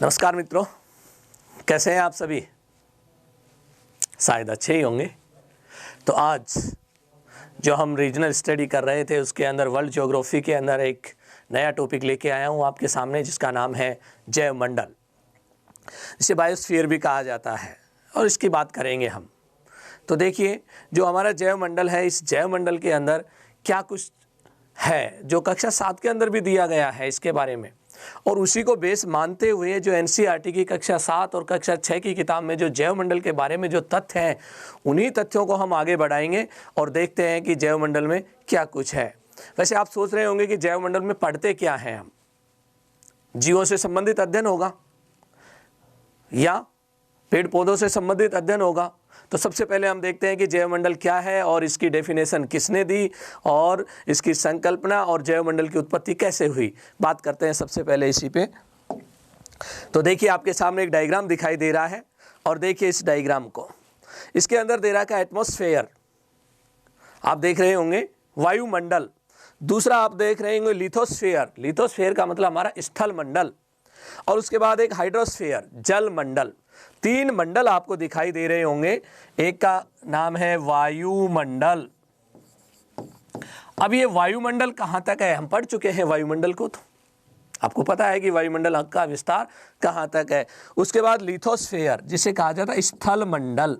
नमस्कार मित्रों, कैसे हैं आप सभी? शायद अच्छे ही होंगे। तो आज जो हम रीजनल स्टडी कर रहे थे उसके अंदर वर्ल्ड ज्योग्राफी के अंदर एक नया टॉपिक लेके आया हूँ आपके सामने, जिसका नाम है जैवमंडल, जिसे बायोस्फीयर भी कहा जाता है, और इसकी बात करेंगे हम। तो देखिए, जो हमारा जैवमंडल है, इस जैवमंडल के अंदर क्या कुछ है जो कक्षा 7 के अंदर भी दिया गया है इसके बारे में, और उसी को बेस मानते हुए जो एनसीईआरटी की कक्षा 7 और कक्षा 6 की किताब में जो जैवमंडल के बारे में जो तथ्य हैं, उन्हीं तथ्यों को हम आगे बढ़ाएंगे और देखते हैं कि जैवमंडल में क्या कुछ है। वैसे आप सोच रहे होंगे कि जैवमंडल में पढ़ते क्या हैं हम? जीवों से संबंधित अध्ययन होगा या पेड़ पौधों से संबंधित अध्ययन होगा। तो सबसे पहले हम देखते हैं कि जैवमंडल क्या है और इसकी डेफिनेशन किसने दी और इसकी संकल्पना और जैवमंडल की उत्पत्ति कैसे हुई। बात करते हैं सबसे पहले इसी पे। तो देखिए, आपके सामने एक डायग्राम दिखाई दे रहा है, और देखिए इस डायग्राम को। इसके अंदर दे रखा है एटमॉस्फेयर, आप देख रहे होंगे वायुमंडल। दूसरा आप देख रहे होंगे लिथोस्फेयर, लिथोस्फेयर का मतलब हमारा स्थल मंडल, और उसके बाद एक हाइड्रोस्फेयर, जल मंडल। 3 मंडल आपको दिखाई दे रहे होंगे। एक का नाम है वायुमंडल। अब ये वायुमंडल कहाँ तक है? हम पढ़ चुके हैं वायुमंडल को, तो आपको पता है कि वायुमंडल का विस्तार कहाँ तक है। उसके बाद लिथोस्फेयर, जिसे कहा जाता है स्थल मंडल,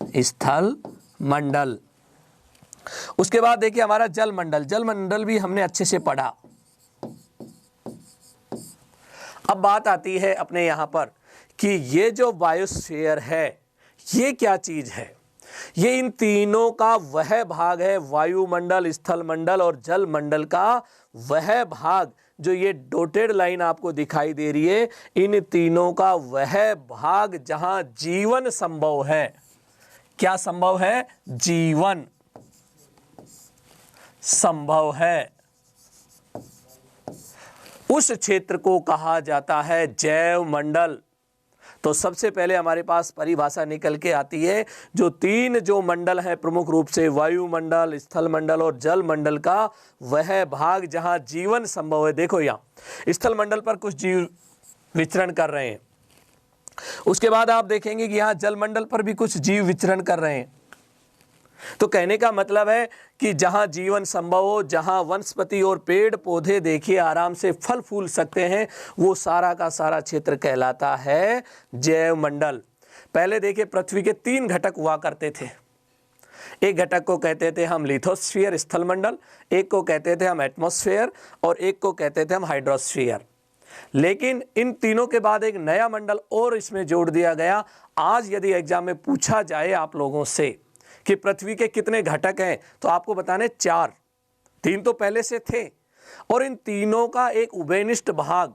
स्थल मंडल। उसके बाद देखिए हमारा जल मंडल, जल मंडल भी हमने अच्छे से पढ़ा। अब बात आती है अपने यहाँ पर कि ये जो बायोस्फीयर है ये क्या चीज़ है? ये इन तीनों का वह भाग है, वायुमंडल, स्थल मंडल और जल मंडल का वह भाग। जो ये डॉटेड लाइन आपको दिखाई दे रही है, इन तीनों का वह भाग जहां जीवन संभव है। क्या संभव है? जीवन संभव है। उस क्षेत्र को कहा जाता है जैवमंडल। तो सबसे पहले हमारे पास परिभाषा निकल के आती है। जो 3 जो मंडल हैं प्रमुख रूप से, वायुमंडल, स्थल मंडल और जल मंडल का वह भाग जहां जीवन संभव है। देखो यहाँ स्थल मंडल पर कुछ जीव विचरण कर रहे हैं, उसके बाद आप देखेंगे कि यहाँ जल मंडल पर भी कुछ जीव विचरण कर रहे हैं। तो कहने का मतलब है कि जहां जीवन संभव हो, जहां वनस्पति और पेड़ पौधे देखिए आराम से फल फूल सकते हैं, वो सारा का सारा क्षेत्र कहलाता है जैवमंडल। पहले देखिए पृथ्वी के 3 घटक हुआ करते थे। एक घटक को कहते थे हम लिथोस्फीयर, स्थल मंडल, एक को कहते थे हम एटमॉस्फेयर, और एक को कहते थे हम हाइड्रोस्फीयर। लेकिन इन तीनों के बाद एक नया मंडल और इसमें जोड़ दिया गया। आज यदि एग्जाम में पूछा जाए आप लोगों से कि पृथ्वी के कितने घटक हैं, तो आपको बताने 4। 3 तो पहले से थे, और इन तीनों का एक उभयनिष्ठ भाग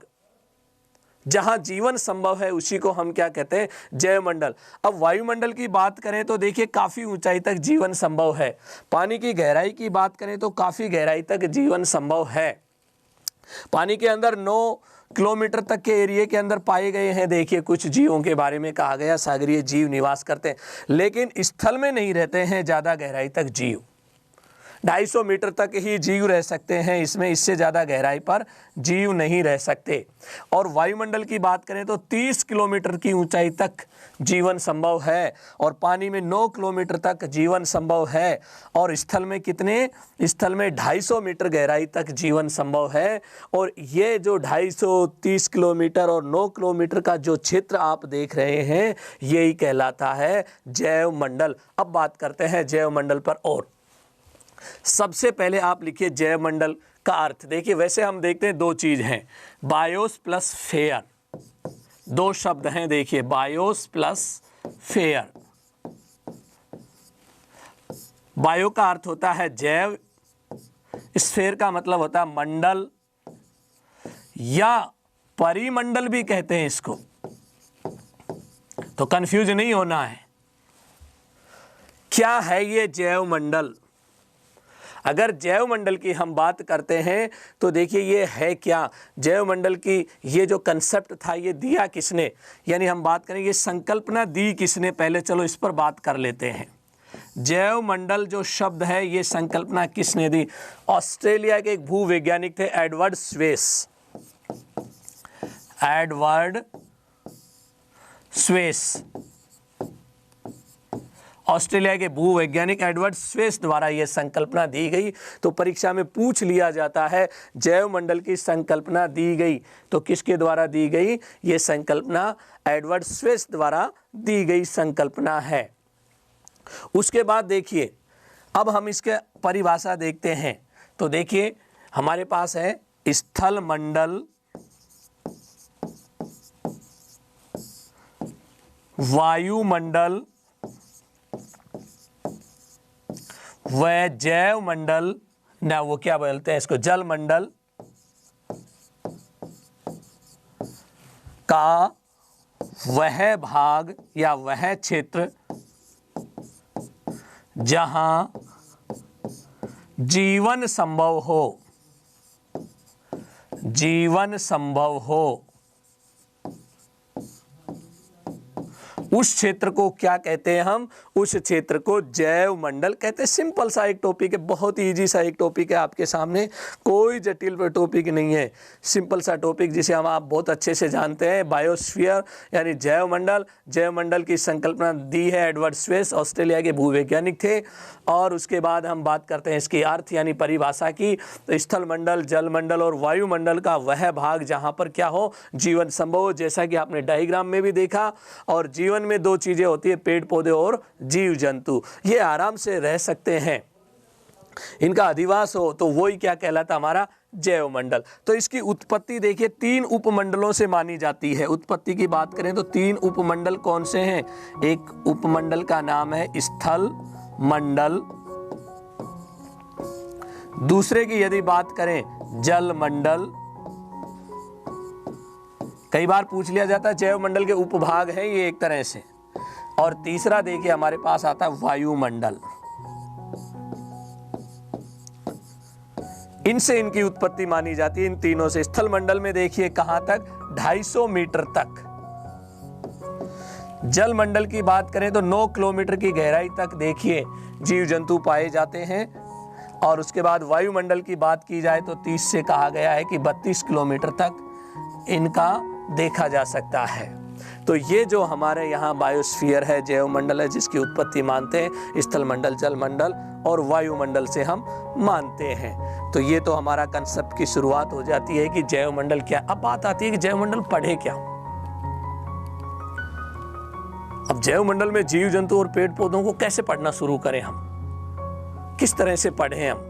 जहां जीवन संभव है, उसी को हम क्या कहते हैं? जैवमंडल। अब वायुमंडल की बात करें तो देखिए काफी ऊंचाई तक जीवन संभव है। पानी की गहराई की बात करें तो काफी गहराई तक जीवन संभव है। पानी के अंदर 9 किलोमीटर तक के एरिया के अंदर पाए गए हैं। देखिए कुछ जीवों के बारे में कहा गया, सागरीय जीव निवास करते हैं, लेकिन स्थल में नहीं रहते हैं ज़्यादा गहराई तक जीव। 250 मीटर तक ही जीव रह सकते हैं इसमें, इससे ज़्यादा गहराई पर जीव नहीं रह सकते। और वायुमंडल की बात करें तो 30 किलोमीटर की ऊंचाई तक जीवन संभव है, और पानी में 9 किलोमीटर तक जीवन संभव है, और स्थल में कितने? स्थल में 250 मीटर गहराई तक जीवन संभव है। और ये जो 250-30 किलोमीटर और 9 किलोमीटर का जो क्षेत्र आप देख रहे हैं, यही कहलाता है जैवमंडल। अब बात करते हैं जैवमंडल पर। और सबसे पहले आप लिखिए जैवमंडल का अर्थ। देखिए वैसे हम देखते हैं 2 चीज हैं, बायोस प्लस फेयर। 2 शब्द हैं, देखिए बायोस प्लस फेयर। बायो का अर्थ होता है जैव, स्फेयर का मतलब होता है मंडल या परिमंडल भी कहते हैं इसको, तो कंफ्यूज नहीं होना है। क्या है ये जैवमंडल? अगर जैवमंडल की हम बात करते हैं तो देखिए ये है क्या? जैवमंडल की ये जो कंसेप्ट था ये दिया किसने, यानी हम बात करें ये संकल्पना दी किसने? पहले चलो इस पर बात कर लेते हैं। जैवमंडल जो शब्द है ये संकल्पना किसने दी? ऑस्ट्रेलिया के एक भूवैज्ञानिक थे Edward Suez. Edward Suez, Australia के भूवैज्ञानिक एडवर्ड स्वेस द्वारा यह संकल्पना दी गई। तो परीक्षा में पूछ लिया जाता है जैव मंडल की संकल्पना दी गई, तो किसके द्वारा दी गई? यह संकल्पना एडवर्ड स्वेस द्वारा दी गई संकल्पना है। उसके बाद देखिए, अब हम इसके परिभाषा देखते हैं। तो देखिए हमारे पास है स्थल मंडल, वायुमंडल व जैव मंडल, ना वो क्या बोलते हैं इसको, जल मंडल का वह भाग या वह क्षेत्र जहां जीवन संभव हो, जीवन संभव हो, उस क्षेत्र को क्या कहते हैं हम? उस क्षेत्र को जैव मंडल कहते हैं। सिंपल सा एक टॉपिक है, बहुत ही इजी सा एक टॉपिक है आपके सामने, कोई जटिल टॉपिक नहीं है, सिंपल सा टॉपिक जिसे हम आप बहुत अच्छे से जानते हैं। बायोस्फीयर यानी जैव मंडल, जैव मंडल की संकल्पना दी है एडवर्ड स्वेस, ऑस्ट्रेलिया के भूवैज्ञानिक थे। और उसके बाद हम बात करते हैं इसकी अर्थ यानी परिभाषा की। तो स्थल मंडल, जल मंडल और वायुमंडल का वह भाग जहां पर क्या हो, जीवन संभव हो, जैसा कि आपने डायग्राम में भी देखा। और जीवन में दो चीजें होती है, पेड़ पौधे और जीव जंतु, ये आराम से रह सकते हैं, इनका अधिवास हो, तो वही क्या कहलाता हमारा जैव मंडल। तो इसकी उत्पत्ति देखिए 3 उपमंडलों से मानी जाती है। उत्पत्ति की बात करें तो 3 उपमंडल कौन से हैं? एक उपमंडल का नाम है स्थल मंडल, दूसरे की यदि बात करें जल मंडल, कई बार पूछ लिया जाता है जैव मंडल के उपभाग हैं ये एक तरह से, और तीसरा देखिए हमारे पास आता है वायुमंडल। इनसे इनकी उत्पत्ति मानी जाती है, इन तीनों से। स्थल मंडल में देखिए कहां तक, 250 मीटर तक। जल मंडल की बात करें तो 9 किलोमीटर की गहराई तक देखिए जीव जंतु पाए जाते हैं। और उसके बाद वायुमंडल की बात की जाए तो 30 से कहा गया है कि 32 किलोमीटर तक इनका देखा जा सकता है। तो ये जो हमारे यहाँ बायोस्फीयर है, जैव मंडल है, जिसकी उत्पत्ति मानते हैं स्थल मंडल, जल मंडल और वायुमंडल से हम मानते हैं। तो ये तो हमारा कंसेप्ट की शुरुआत हो जाती है कि जैव मंडल क्या। अब बात आती है कि जैव मंडल पढ़े क्या। अब जैव मंडल में जीव जंतु और पेड़ पौधों को कैसे पढ़ना शुरू करें हम, किस तरह से पढ़ें हम?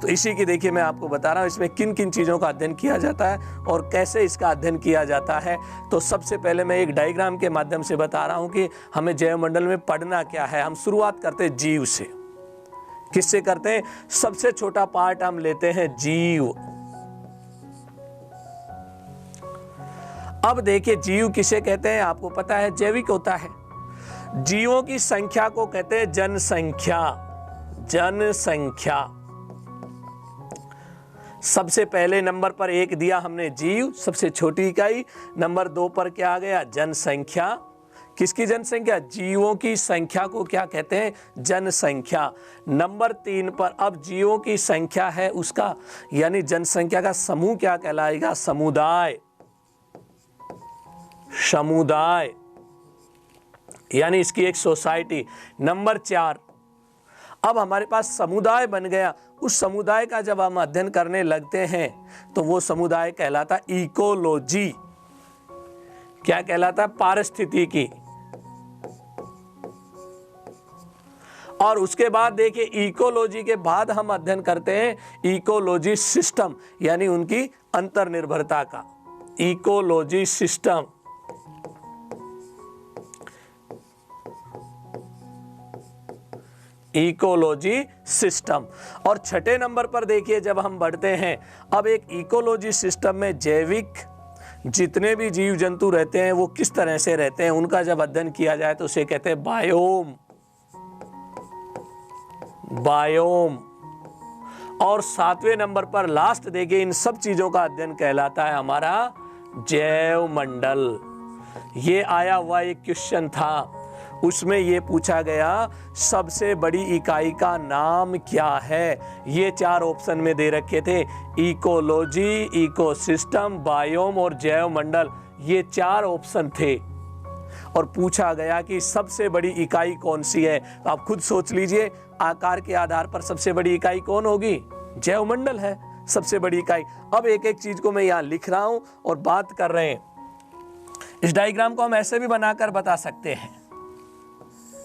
तो इसी की देखिए मैं आपको बता रहा हूँ इसमें किन किन चीज़ों का अध्ययन किया जाता है और कैसे इसका अध्ययन किया जाता है। तो सबसे पहले मैं एक डायग्राम के माध्यम से बता रहा हूँ कि हमें जैव मंडल में पढ़ना क्या है। हम शुरुआत करते हैं जीव से। किससे करते हैं? सबसे छोटा पार्ट हम लेते हैं जीव। अब देखिए जीव किसे कहते हैं, आपको पता है जैविक होता है। जीवों की संख्या को कहते हैं जनसंख्या। जनसंख्या सबसे पहले नंबर पर 1 दिया हमने जीव, सबसे छोटी इकाई। नंबर 2 पर क्या आ गया? जनसंख्या। किसकी जनसंख्या? जीवों की संख्या को क्या कहते हैं? जनसंख्या। नंबर 3 पर अब जीवों की संख्या है उसका यानी जनसंख्या का समूह क्या कहलाएगा? समुदाय। समुदाय यानी इसकी एक सोसाइटी। नंबर 4 अब हमारे पास समुदाय बन गया। उस समुदाय का जब हम अध्ययन करने लगते हैं तो वो समुदाय कहलाता इकोलॉजी। क्या कहलाता? पारिस्थितिकी। और उसके बाद देखिए इकोलॉजी के बाद हम अध्ययन करते हैं इकोलॉजी सिस्टम यानी उनकी अंतर्निर्भरता का। Ecology system. Ecology system. और छठे नंबर पर देखिए जब हम बढ़ते हैं, अब एक इकोलॉजी सिस्टम में जैविक जितने भी जीव जंतु रहते हैं वो किस तरह से रहते हैं, उनका जब अध्ययन किया जाए तो उसे कहते हैं बायोम। बायोम। और 7वें नंबर पर लास्ट देखिए इन सब चीजों का अध्ययन कहलाता है हमारा जैव मंडल। ये आया हुआ एक क्वेश्चन था उसमें ये पूछा गया सबसे बड़ी इकाई का नाम क्या है। ये 4 ऑप्शन में दे रखे थे, इकोलॉजी, इकोसिस्टम, बायोम और जैव मंडल, ये 4 ऑप्शन थे। और पूछा गया कि सबसे बड़ी इकाई कौन सी है। तो आप खुद सोच लीजिए, आकार के आधार पर सबसे बड़ी इकाई कौन होगी? जैव मंडल है सबसे बड़ी इकाई। अब एक एक चीज को मैं यहाँ लिख रहा हूं और बात कर रहे हैं। इस डायग्राम को हम ऐसे भी बनाकर बता सकते हैं।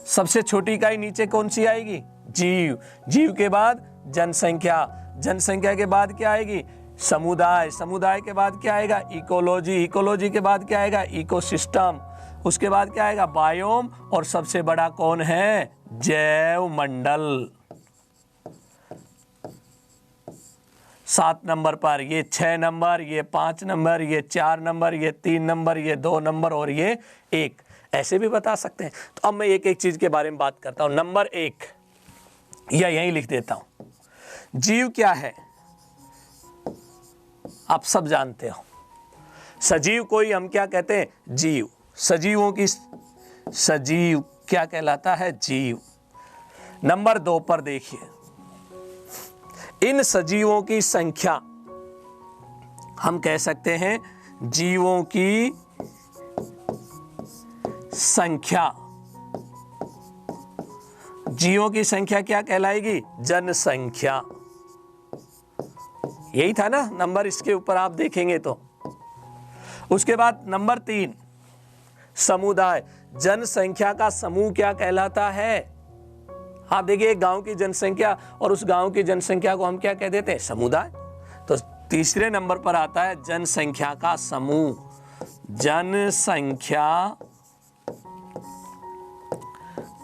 सबसे छोटी इकाई नीचे कौन सी आएगी? जीव। जीव के बाद जनसंख्या। जनसंख्या के बाद क्या आएगी? समुदाय। समुदाय के बाद क्या आएगा? इकोलॉजी। इकोलॉजी के बाद क्या आएगा? इकोसिस्टम। उसके बाद क्या आएगा? बायोम। और सबसे बड़ा कौन है? जैव मंडल। 7 नंबर पर, ये 6 नंबर, ये 5 नंबर, ये 4 नंबर, ये 3 नंबर, ये 2 नंबर और ये 1, ऐसे भी बता सकते हैं। तो अब मैं एक एक चीज के बारे में बात करता हूं। नंबर 1 या यहीं लिख देता हूं। जीव क्या है? आप सब जानते हो। सजीव कोई हम क्या कहते हैं? जीव। सजीवों की सजीव क्या कहलाता है? जीव। नंबर 2 पर देखिए, इन सजीवों की संख्या हम कह सकते हैं जीवों की संख्या। जीवों की संख्या क्या कहलाएगी? जनसंख्या। यही था ना नंबर, इसके ऊपर आप देखेंगे तो। उसके बाद नंबर 3 समुदाय। जनसंख्या का समूह क्या कहलाता है? आप देखिए, एक गांव की जनसंख्या और उस गांव की जनसंख्या को हम क्या कह देते हैं? समुदाय। तो तीसरे नंबर पर आता है जनसंख्या का समूह। जनसंख्या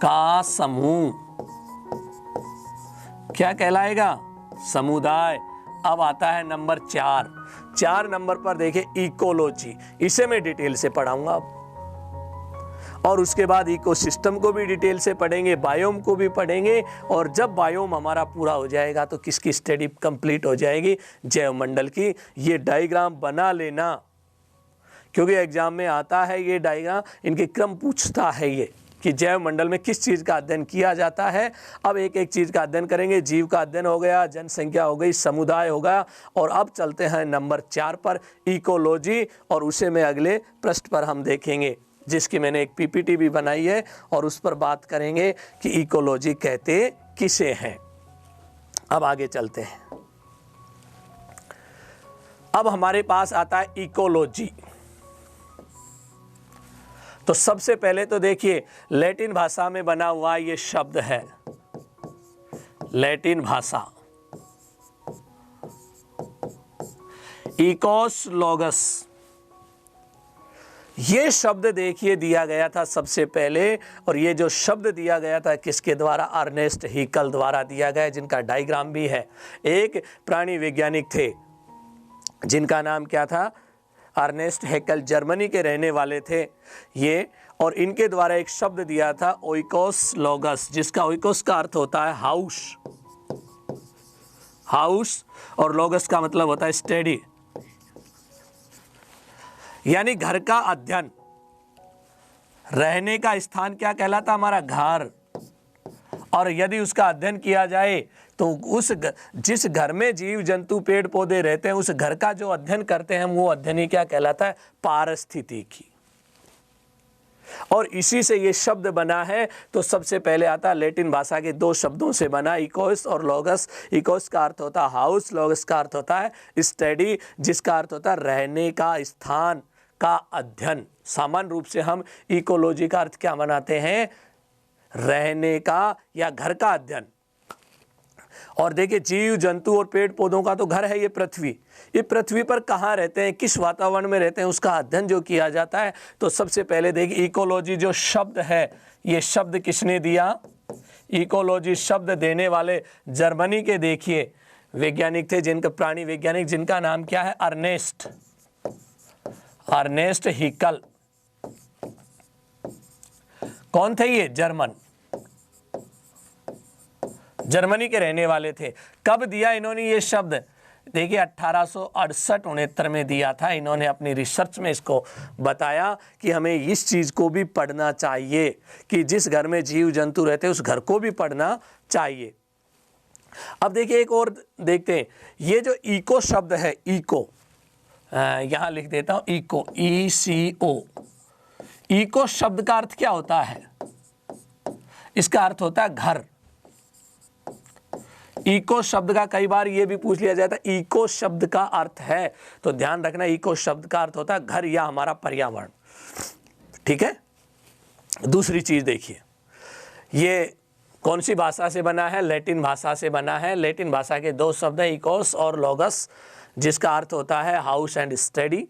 का समूह क्या कहलाएगा? समुदाय। अब आता है नंबर 4। 4 नंबर पर देखिए इकोलॉजी। इसे मैं डिटेल से पढ़ाऊंगा अब, और उसके बाद इकोसिस्टम को भी डिटेल से पढ़ेंगे, बायोम को भी पढ़ेंगे। और जब बायोम हमारा पूरा हो जाएगा तो किसकी स्टडी कंप्लीट हो जाएगी? जैव मंडल की। ये डायग्राम बना लेना, क्योंकि एग्जाम में आता है ये डायग्राम, इनके क्रम पूछता है ये कि जैव मंडल में किस चीज़ का अध्ययन किया जाता है। अब एक एक चीज़ का अध्ययन करेंगे। जीव का अध्ययन हो गया, जनसंख्या हो गई, समुदाय हो गया, और अब चलते हैं नंबर 4 पर, इकोलॉजी। और उसे में अगले पृष्ठ पर हम देखेंगे, जिसकी मैंने एक पीपीटी भी बनाई है, और उस पर बात करेंगे कि इकोलॉजी कहते किसे हैं। अब आगे चलते हैं। अब हमारे पास आता है इकोलॉजी। तो सबसे पहले तो देखिए, लैटिन भाषा में बना हुआ ये शब्द है, लैटिन भाषा, इकोस लोगस। ये शब्द देखिए दिया गया था सबसे पहले, और ये जो शब्द दिया गया था किसके द्वारा? अर्नेस्ट हैकेल द्वारा दिया गया, जिनका डायग्राम भी है। एक प्राणी वैज्ञानिक थे जिनका नाम क्या था? Ernest Hückel. जर्मनी के रहने वाले थे ये, और इनके द्वारा एक शब्द दिया था ओइकोस लोगस, जिसका ओइकोस का अर्थ होता है हाउस, हाउस, और लोगस का मतलब होता है स्टडी, यानी घर का अध्ययन। रहने का स्थान क्या कहलाता? हमारा घर। और यदि उसका अध्ययन किया जाए तो जिस घर में जीव जंतु पेड़ पौधे रहते हैं, उस घर का जो अध्ययन करते हैं हम, वो अध्ययन ही क्या कहलाता है? पारिस्थितिकी। और इसी से ये शब्द बना है। तो सबसे पहले आता है लैटिन भाषा के 2 शब्दों से बना, इकोस और लोगस। इकोस का अर्थ होता है हाउस, लोगस का अर्थ होता है स्टडी, जिसका अर्थ होता है रहने का स्थान का अध्ययन। सामान्य रूप से हम इकोलॉजी का अर्थ क्या बनाते हैं? रहने का या घर का अध्ययन। और देखिए, जीव जंतु और पेड़ पौधों का तो घर है ये पृथ्वी। ये पृथ्वी पर कहाँ रहते हैं, किस वातावरण में रहते हैं, उसका अध्ययन जो किया जाता है। तो सबसे पहले देखिए, इकोलॉजी जो शब्द है, ये शब्द किसने दिया? इकोलॉजी शब्द देने वाले जर्मनी के देखिए वैज्ञानिक थे, जिनका प्राणी वैज्ञानिक, जिनका नाम क्या है? Ernest Haeckel. कौन थे ये? जर्मनी के रहने वाले थे। कब दिया इन्होंने ये शब्द? देखिए 1868-69 में दिया था। इन्होंने अपनी रिसर्च में इसको बताया कि हमें इस चीज़ को भी पढ़ना चाहिए कि जिस घर में जीव जंतु रहते हैं उस घर को भी पढ़ना चाहिए। अब देखिए एक और देखते हैं, ये जो इको शब्द है, इको, यहाँ लिख देता हूँ, इको, ECO। इको शब्द का अर्थ क्या होता है? इसका अर्थ होता है घर। इको शब्द का कई बार ये भी पूछ लिया जाता है इको शब्द का अर्थ है, तो ध्यान रखना इको शब्द का अर्थ होता है घर या हमारा पर्यावरण। ठीक है। दूसरी चीज देखिए, ये कौन सी भाषा से बना है? लैटिन भाषा से बना है। लैटिन भाषा के दो शब्द हैं, इकोस और लोगस, जिसका अर्थ होता है हाउस एंड स्टडी।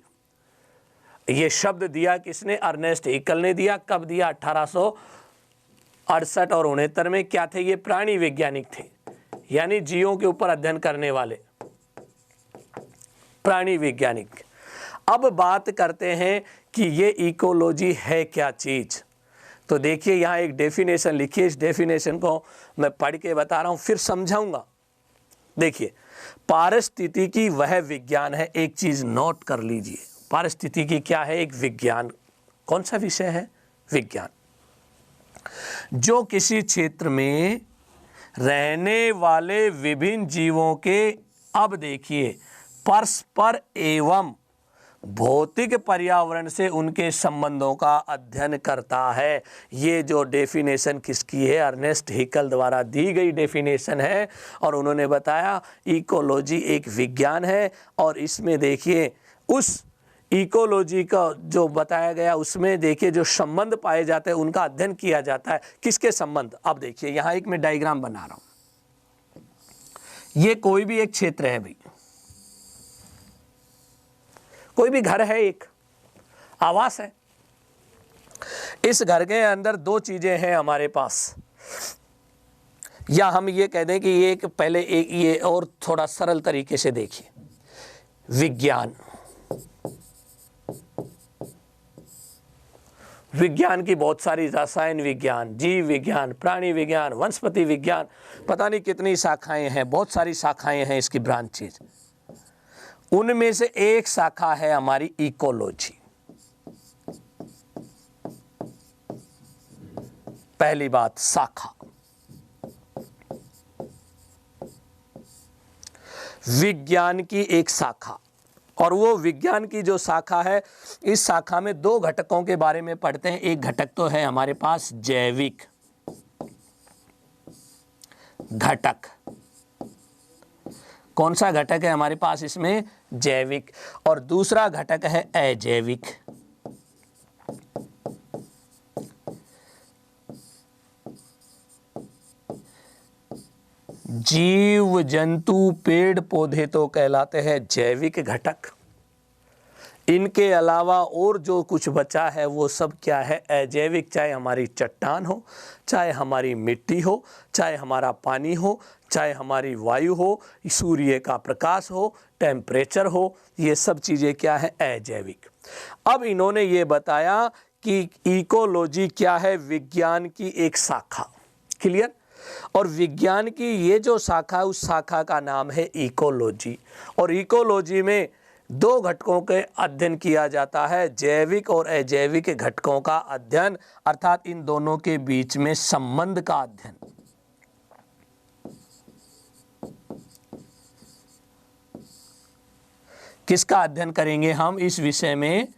ये शब्द दिया किसने? अर्नेस्ट हैकल ने दिया। कब दिया? 1868 और 69 में। क्या थे ये? प्राणी वैज्ञानिक थे, यानी जीवों के ऊपर अध्ययन करने वाले प्राणी वैज्ञानिक। अब बात करते हैं कि ये इकोलॉजी है क्या चीज। तो देखिए यहाँ एक डेफिनेशन लिखी है, इस डेफिनेशन को मैं पढ़ के बता रहा हूं, फिर समझाऊंगा। देखिए, पारिस्थितिकी वह विज्ञान है, एक चीज नोट कर लीजिए, पारिस्थितिकी क्या है? एक विज्ञान। कौन सा विषय है? विज्ञान। जो किसी क्षेत्र में रहने वाले विभिन्न जीवों के, अब देखिए, परस्पर एवं भौतिक पर्यावरण से उनके संबंधों का अध्ययन करता है। ये जो डेफिनेशन किसकी है? अर्नेस्ट हैकल द्वारा दी गई डेफिनेशन है। और उन्होंने बताया इकोलॉजी एक विज्ञान है, और इसमें देखिए उस इकोलॉजी का जो बताया गया उसमें देखिए जो संबंध पाए जाते हैं उनका अध्ययन किया जाता है। किसके संबंध? अब देखिए यहाँ एक मैं डायग्राम बना रहा हूं। ये कोई भी एक क्षेत्र है भाई, कोई भी घर है, एक आवास है। इस घर के अंदर दो चीजें हैं हमारे पास, या हम ये कह दें कि ये एक, पहले एक ये और थोड़ा सरल तरीके से देखिए, विज्ञान। विज्ञान की बहुत सारी, रसायन विज्ञान, जीव विज्ञान, प्राणी विज्ञान, वनस्पति विज्ञान, पता नहीं कितनी शाखाएं हैं, बहुत सारी शाखाएं हैं इसकी ब्रांचेज। उनमें से एक शाखा है हमारी इकोलॉजी। पहली बात, शाखा। विज्ञान की एक शाखा, और वो विज्ञान की जो शाखा है, इस शाखा में दो घटकों के बारे में पढ़ते हैं। एक घटक तो है हमारे पास जैविक घटक। कौन सा घटक है हमारे पास इसमें? जैविक। और दूसरा घटक है अजैविक। जीव जंतु पेड़ पौधे तो कहलाते हैं जैविक घटक। इनके अलावा और जो कुछ बचा है वो सब क्या है? अजैविक। चाहे हमारी चट्टान हो, चाहे हमारी मिट्टी हो, चाहे हमारा पानी हो, चाहे हमारी वायु हो, सूर्य का प्रकाश हो, टेम्परेचर हो, ये सब चीज़ें क्या है? अजैविक। अब इन्होंने ये बताया कि इकोलॉजी क्या है? विज्ञान की एक शाखा। क्लियर? और विज्ञान की ये जो शाखा है, उस शाखा का नाम है इकोलॉजी। और इकोलॉजी में दो घटकों के अध्ययन किया जाता है, जैविक और अजैविक घटकों का अध्ययन, अर्थात इन दोनों के बीच में संबंध का अध्ययन। किसका अध्ययन करेंगे हम इस विषय में?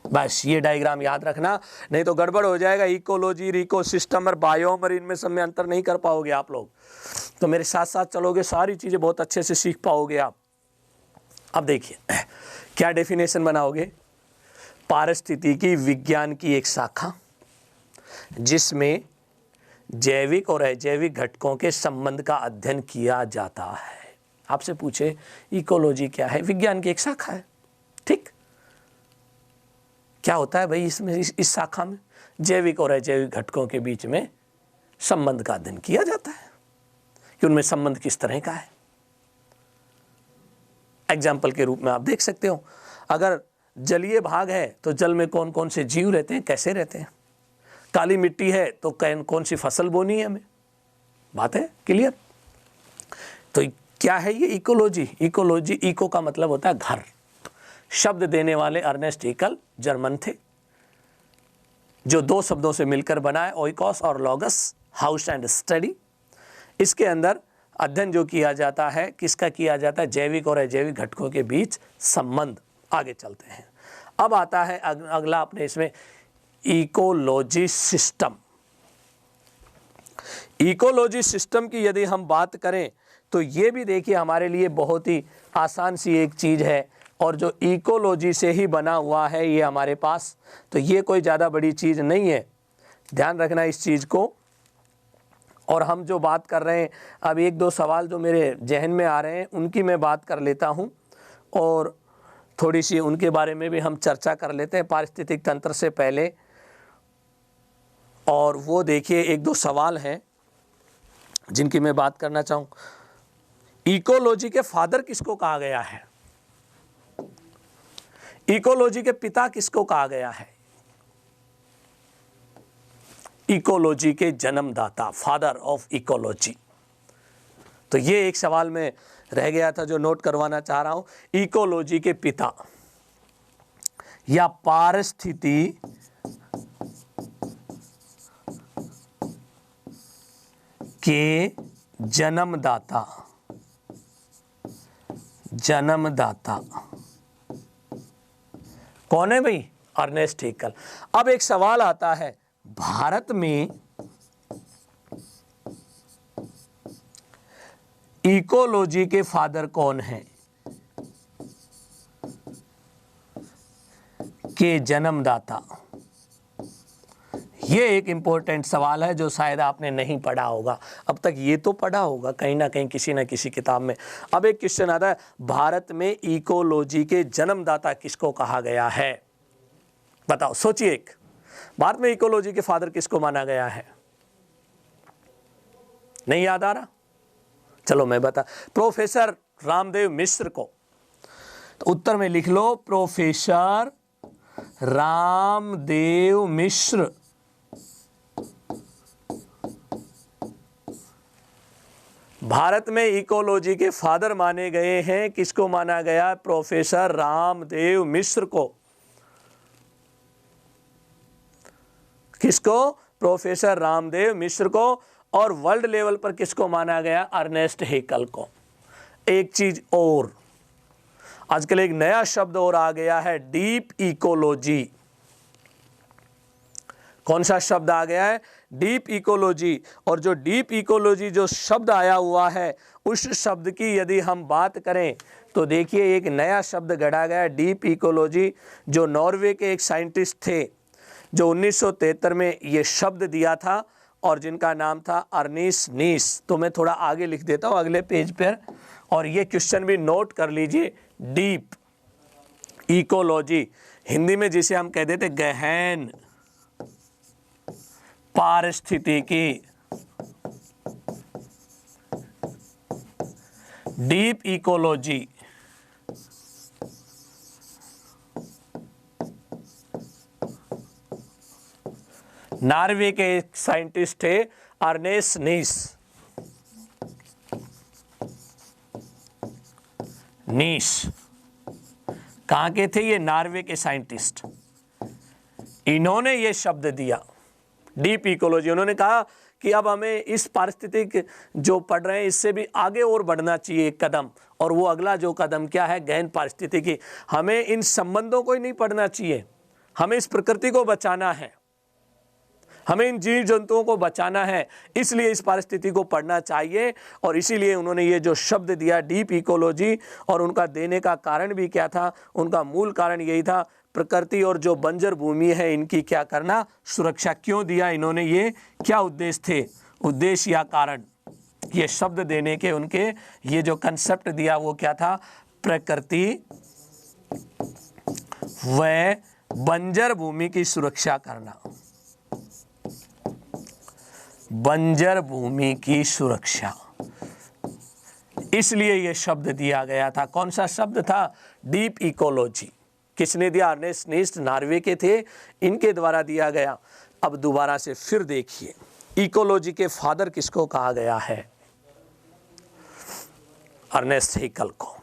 बस ये डायग्राम याद रखना, नहीं तो गड़बड़ हो जाएगा। इकोलॉजी, इकोसिस्टम और बायोम और इनमें सब में अंतर नहीं कर पाओगे आप लोग। तो मेरे साथ साथ चलोगे, सारी चीज़ें बहुत अच्छे से सीख पाओगे आप। अब देखिए क्या डेफिनेशन बनाओगे? पारिस्थितिकी विज्ञान की एक शाखा जिसमें जैविक और अजैविक घटकों के संबंध का अध्ययन किया जाता है। आपसे पूछे इकोलॉजी क्या है? विज्ञान की एक शाखा है। ठीक, क्या होता है भाई इसमें? इस शाखा में जैविक और अजैविक घटकों के बीच में संबंध का अध्ययन किया जाता है कि उनमें संबंध किस तरह का है। एग्जाम्पल के रूप में आप देख सकते हो, अगर जलीय भाग है तो जल में कौन कौन से जीव रहते हैं, कैसे रहते हैं। काली मिट्टी है तो कौन सी फसल बोनी है हमें। बात है क्लियर? तो क्या है ये इकोलॉजी? इकोलॉजी, इको का मतलब होता है घर। शब्द देने वाले अर्नेस्ट हेकल जर्मन थे, जो दो शब्दों से मिलकर बना है, ओइकोस और लॉगस, हाउस एंड स्टडी। इसके अंदर अध्ययन जो किया जाता है, किसका किया जाता है? जैविक और अजैविक घटकों के बीच संबंध। आगे चलते हैं। अब आता है अगला अपने इसमें इकोलॉजी सिस्टम। इकोलॉजी सिस्टम की यदि हम बात करें तो ये भी देखिए हमारे लिए बहुत ही आसान सी एक चीज़ है, और जो इकोलॉजी से ही बना हुआ है ये हमारे पास, तो ये कोई ज़्यादा बड़ी चीज़ नहीं है, ध्यान रखना इस चीज़ को। और हम जो बात कर रहे हैं, अब एक दो सवाल जो मेरे जहन में आ रहे हैं उनकी मैं बात कर लेता हूँ, और थोड़ी सी उनके बारे में भी हम चर्चा कर लेते हैं पारिस्थितिक तंत्र से पहले। और वो देखिए एक दो सवाल हैं जिनकी मैं बात करना चाहूँ। इकोलॉजी के फादर किसको कहा गया है? इकोलॉजी के पिता किसको कहा गया है? इकोलॉजी के जन्मदाता, फादर ऑफ इकोलॉजी। तो ये एक सवाल में रह गया था जो नोट करवाना चाह रहा हूं। इकोलॉजी के पिता या पारिस्थिति के जन्मदाता, जन्मदाता कौन है भाई? Ernest Haeckel. अब एक सवाल आता है, भारत में इकोलॉजी के फादर कौन हैं? के जन्मदाता। ये एक इंपॉर्टेंट सवाल है जो शायद आपने नहीं पढ़ा होगा अब तक। ये तो पढ़ा होगा कहीं ना कहीं किसी न किसी किताब में। अब एक क्वेश्चन आता है, भारत में इकोलॉजी के जन्मदाता किसको कहा गया है? बताओ, सोचिए। एक भारत में इकोलॉजी के फादर किसको माना गया है? नहीं याद आ रहा? चलो मैं बता, प्रोफेसर रामदेव मिश्र को। तो उत्तर में लिख लो, प्रोफेसर रामदेव मिश्र। भारत में इकोलॉजी के फादर माने गए हैं। किसको माना गया? प्रोफेसर रामदेव मिश्र को। किसको? प्रोफेसर रामदेव मिश्र को। और वर्ल्ड लेवल पर किसको माना गया? अर्नेस्ट हेकल को। एक चीज और, आजकल एक नया शब्द और आ गया है, डीप इकोलॉजी। कौन सा शब्द आ गया है? Deep ecology. और जो डीप इकोलॉजी जो शब्द आया हुआ है, उस शब्द की यदि हम बात करें तो देखिए एक नया शब्द गढ़ा गया, डीप इकोलॉजी, जो नॉर्वे के एक साइंटिस्ट थे जो 1973 में ये शब्द दिया था, और जिनका नाम था अर्नीस नीस। तो मैं थोड़ा आगे लिख देता हूँ अगले पेज पर, और ये क्वेश्चन भी नोट कर लीजिए। डीप इकोलॉजी, हिंदी में जिसे हम कह देते गहन पारिस्थितिकी, डीप इकोलॉजी। नॉर्वे के एक साइंटिस्ट थे अर्नेस्ट नीस। नीस कहाँ के थे? ये नॉर्वे के साइंटिस्ट। इन्होंने ये शब्द दिया डीप इकोलॉजी। उन्होंने कहा कि अब हमें इस पारिस्थितिक जो पढ़ रहे हैं इससे भी आगे और बढ़ना चाहिए एक कदम। और वो अगला जो कदम क्या है? गहन पारिस्थितिकी। हमें इन संबंधों को ही नहीं पढ़ना चाहिए, हमें इस प्रकृति को बचाना है, हमें इन जीव जंतुओं को बचाना है, इसलिए इस परिस्थिति को पढ़ना चाहिए। और इसीलिए उन्होंने ये जो शब्द दिया डीप इकोलॉजी, और उनका देने का कारण भी क्या था? उनका मूल कारण यही था, प्रकृति और जो बंजर भूमि है इनकी क्या करना? सुरक्षा। क्यों दिया इन्होंने? ये क्या उद्देश्य थे? उद्देश्य या कारण ये शब्द देने के, उनके ये जो कंसेप्ट दिया वो क्या था? प्रकृति व बंजर भूमि की सुरक्षा करना, बंजर भूमि की सुरक्षा। इसलिए यह शब्द दिया गया था। कौन सा शब्द था? Deep ecology. किसने दिया? अर्नेस्ट नीस, नॉर्वे के थे, इनके द्वारा दिया गया। अब दोबारा से फिर देखिए, इकोलॉजी के फादर किसको कहा गया है? अर्नेस्ट हैकल को,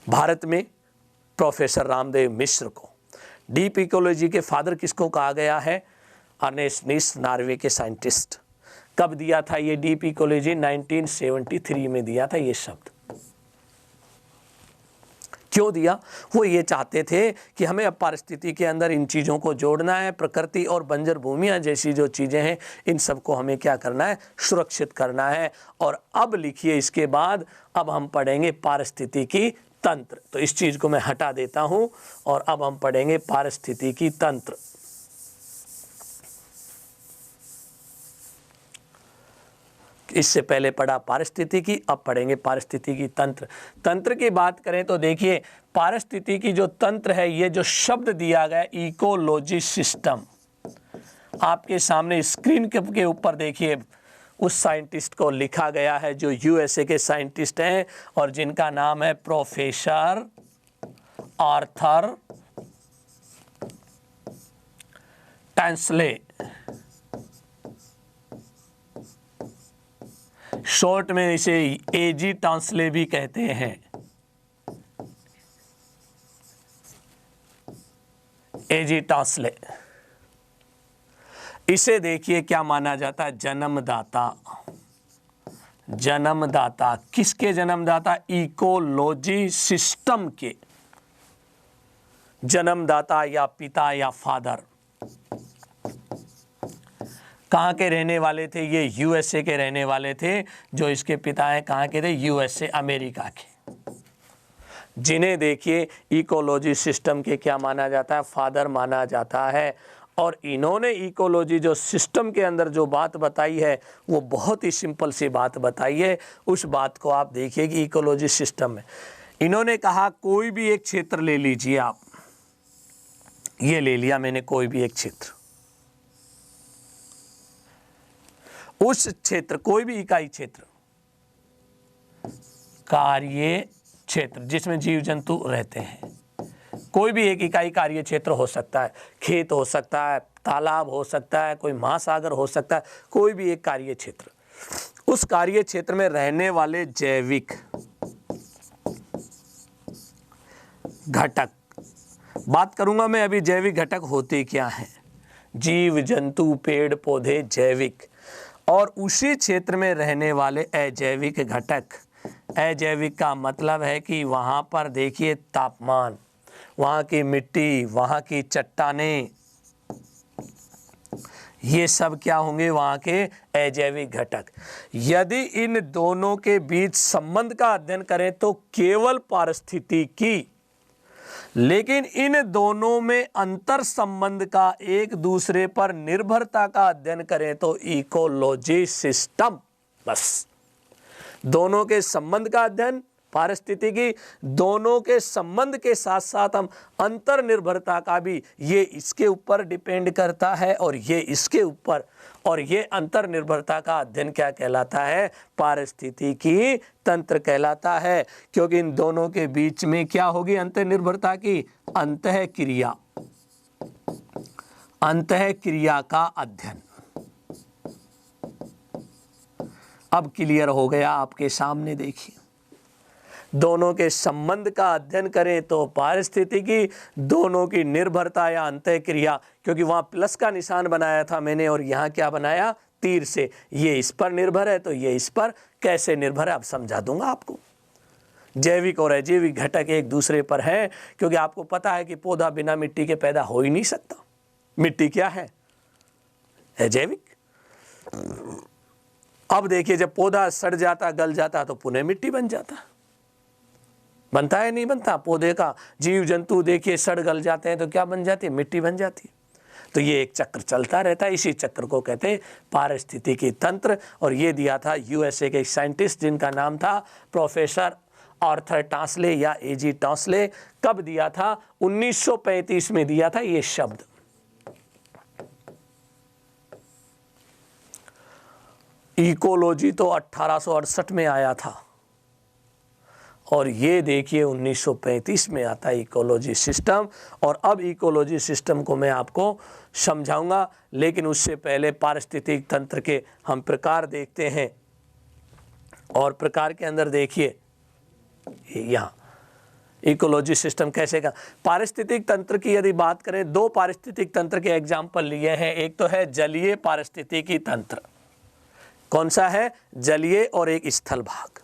भारत में प्रोफेसर रामदेव मिश्र को। डीप इकोलॉजी के फादर किसको कहा गया है? अर्नेस्ट नीस, नॉर्वे के साइंटिस्ट। कब दिया था ये डीप इकोलॉजी? 1973 में दिया था ये शब्द। क्यों दिया? वो ये चाहते थे कि हमें अब पारिस्थितिकी के अंदर इन चीज़ों को जोड़ना है, प्रकृति और बंजर भूमियाँ जैसी जो चीज़ें हैं इन सबको हमें क्या करना है? सुरक्षित करना है। और अब लिखिए इसके बाद अब हम पढ़ेंगे पारिस्थितिकी तंत्र। तो इस चीज़ को मैं हटा देता हूँ और अब हम पढ़ेंगे पारिस्थितिकी तंत्र। इससे पहले पढ़ा पारिस्थितिकी, अब पढ़ेंगे पारिस्थितिकी तंत्र। तंत्र की बात करें तो देखिए पारिस्थितिकी जो तंत्र है, ये जो शब्द दिया गया इकोलॉजी सिस्टम, आपके सामने स्क्रीन के ऊपर देखिए उस साइंटिस्ट को लिखा गया है जो यूएसए के साइंटिस्ट हैं और जिनका नाम है प्रोफेसर आर्थर टॉन्सले। शॉर्ट में इसे एजी टॉन्सले भी कहते हैं। एजी टॉन्सले, इसे देखिए क्या माना जाता है? जन्मदाता। जन्मदाता किसके जन्मदाता? इकोलॉजी सिस्टम के जन्मदाता या पिता या फादर। कहाँ के रहने वाले थे ये? यूएसए के रहने वाले थे। जो इसके पिता हैं कहाँ के थे? यूएसए, अमेरिका के, जिन्हें देखिए इकोलॉजी सिस्टम के क्या माना जाता है? फादर माना जाता है। और इन्होंने इकोलॉजी जो सिस्टम के अंदर जो बात बताई है वो बहुत ही सिंपल सी बात बताई है। उस बात को आप देखिए कि इकोलॉजी सिस्टम में इन्होंने कहा कोई भी एक क्षेत्र ले लीजिए आप। ये ले लिया मैंने कोई भी एक क्षेत्र, उस क्षेत्र कोई भी इकाई क्षेत्र, कार्य क्षेत्र जिसमें जीव जंतु रहते हैं, कोई भी एक इकाई कार्य क्षेत्र हो सकता है। खेत हो सकता है, तालाब हो सकता है, कोई महासागर हो सकता है, कोई भी एक कार्य क्षेत्र। उस कार्य क्षेत्र में रहने वाले जैविक घटक, बात करूंगा मैं अभी जैविक घटक होते क्या हैं। जीव जंतु, पेड़ पौधे जैविक, और उसी क्षेत्र में रहने वाले अजैविक घटक। अजैविक का मतलब है कि वहाँ पर देखिए तापमान, वहाँ की मिट्टी, वहाँ की चट्टानें, ये सब क्या होंगे? वहाँ के अजैविक घटक। यदि इन दोनों के बीच संबंध का अध्ययन करें तो केवल पारिस्थितिकी, लेकिन इन दोनों में अंतर संबंध का, एक दूसरे पर निर्भरता का अध्ययन करें तो इकोलॉजी सिस्टम। बस दोनों के संबंध का अध्ययन पारिस्थितिकी, दोनों के संबंध के साथ साथ हम अंतर निर्भरता का भी, ये इसके ऊपर डिपेंड करता है और ये इसके ऊपर, और ये अंतर निर्भरता का अध्ययन क्या कहलाता है? पारिस्थितिकी तंत्र कहलाता है। क्योंकि इन दोनों के बीच में क्या होगी? अंतर निर्भरता की अंतःक्रिया, अंतःक्रिया का अध्ययन। अब क्लियर हो गया आपके सामने। देखिए दोनों के संबंध का अध्ययन करें तो पारिस्थितिकी, दोनों की निर्भरता या अंतःक्रिया, क्योंकि वहाँ प्लस का निशान बनाया था मैंने और यहाँ क्या बनाया? तीर से। ये इस पर निर्भर है तो ये इस पर कैसे निर्भर है अब समझा दूंगा आपको। जैविक और अजैविक घटक एक दूसरे पर है, क्योंकि आपको पता है कि पौधा बिना मिट्टी के पैदा हो ही नहीं सकता। मिट्टी क्या है? अजैविक। अब देखिए जब पौधा सड़ जाता, गल जाता तो पुनः मिट्टी बन जाता, बनता है नहीं बनता? पौधे का जीव जंतु देखिए सड़ गल जाते हैं तो क्या बन जाती है? मिट्टी बन जाती है। तो ये एक चक्र चलता रहता है, इसी चक्र को कहते हैं पारिस्थितिकी तंत्र। और ये दिया था यूएसए के साइंटिस्ट जिनका नाम था प्रोफेसर आर्थर टॉन्सले या एजी टॉन्सले। कब दिया था? 1935 में दिया था ये शब्द। इकोलॉजी तो 1868 में आया था और ये देखिए 1935 में आता है इकोलॉजी सिस्टम। और अब इकोलॉजी सिस्टम को मैं आपको समझाऊंगा, लेकिन उससे पहले पारिस्थितिक तंत्र के हम प्रकार देखते हैं। और प्रकार के अंदर देखिए यहाँ इकोलॉजी सिस्टम कैसे का। पारिस्थितिक तंत्र की यदि बात करें, दो पारिस्थितिक तंत्र के एग्जाम्पल लिए हैं। एक तो है जलीय पारिस्थितिकी तंत्र, कौन सा है, जलीय, और एक स्थल भाग।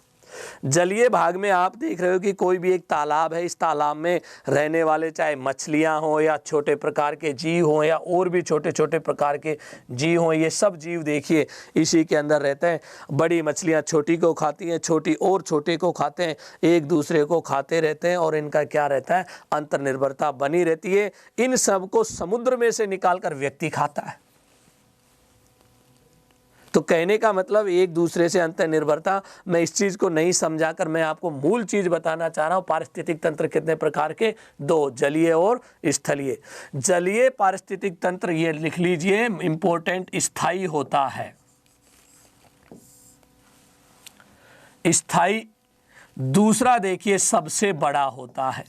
जलीय भाग में आप देख रहे हो कि कोई भी एक तालाब है, इस तालाब में रहने वाले चाहे मछलियां हों या छोटे प्रकार के जीव हों या और भी छोटे छोटे प्रकार के जीव हों, ये सब जीव देखिए इसी के अंदर रहते हैं। बड़ी मछलियां छोटी को खाती हैं, छोटी और छोटे को खाते हैं, एक दूसरे को खाते रहते हैं और इनका क्या रहता है, अंतर्निर्भरता बनी रहती है। इन सब को समुद्र में से निकाल कर व्यक्ति खाता है। तो कहने का मतलब एक दूसरे से अंतर्निर्भरता, मैं इस चीज को नहीं समझाकर मैं आपको मूल चीज बताना चाह रहा हूं। पारिस्थितिक तंत्र कितने प्रकार के, दो, जलीय और स्थलीय। जलीय पारिस्थितिक तंत्र ये लिख लीजिए इंपॉर्टेंट, स्थायी होता है, स्थायी। दूसरा देखिए सबसे बड़ा होता है,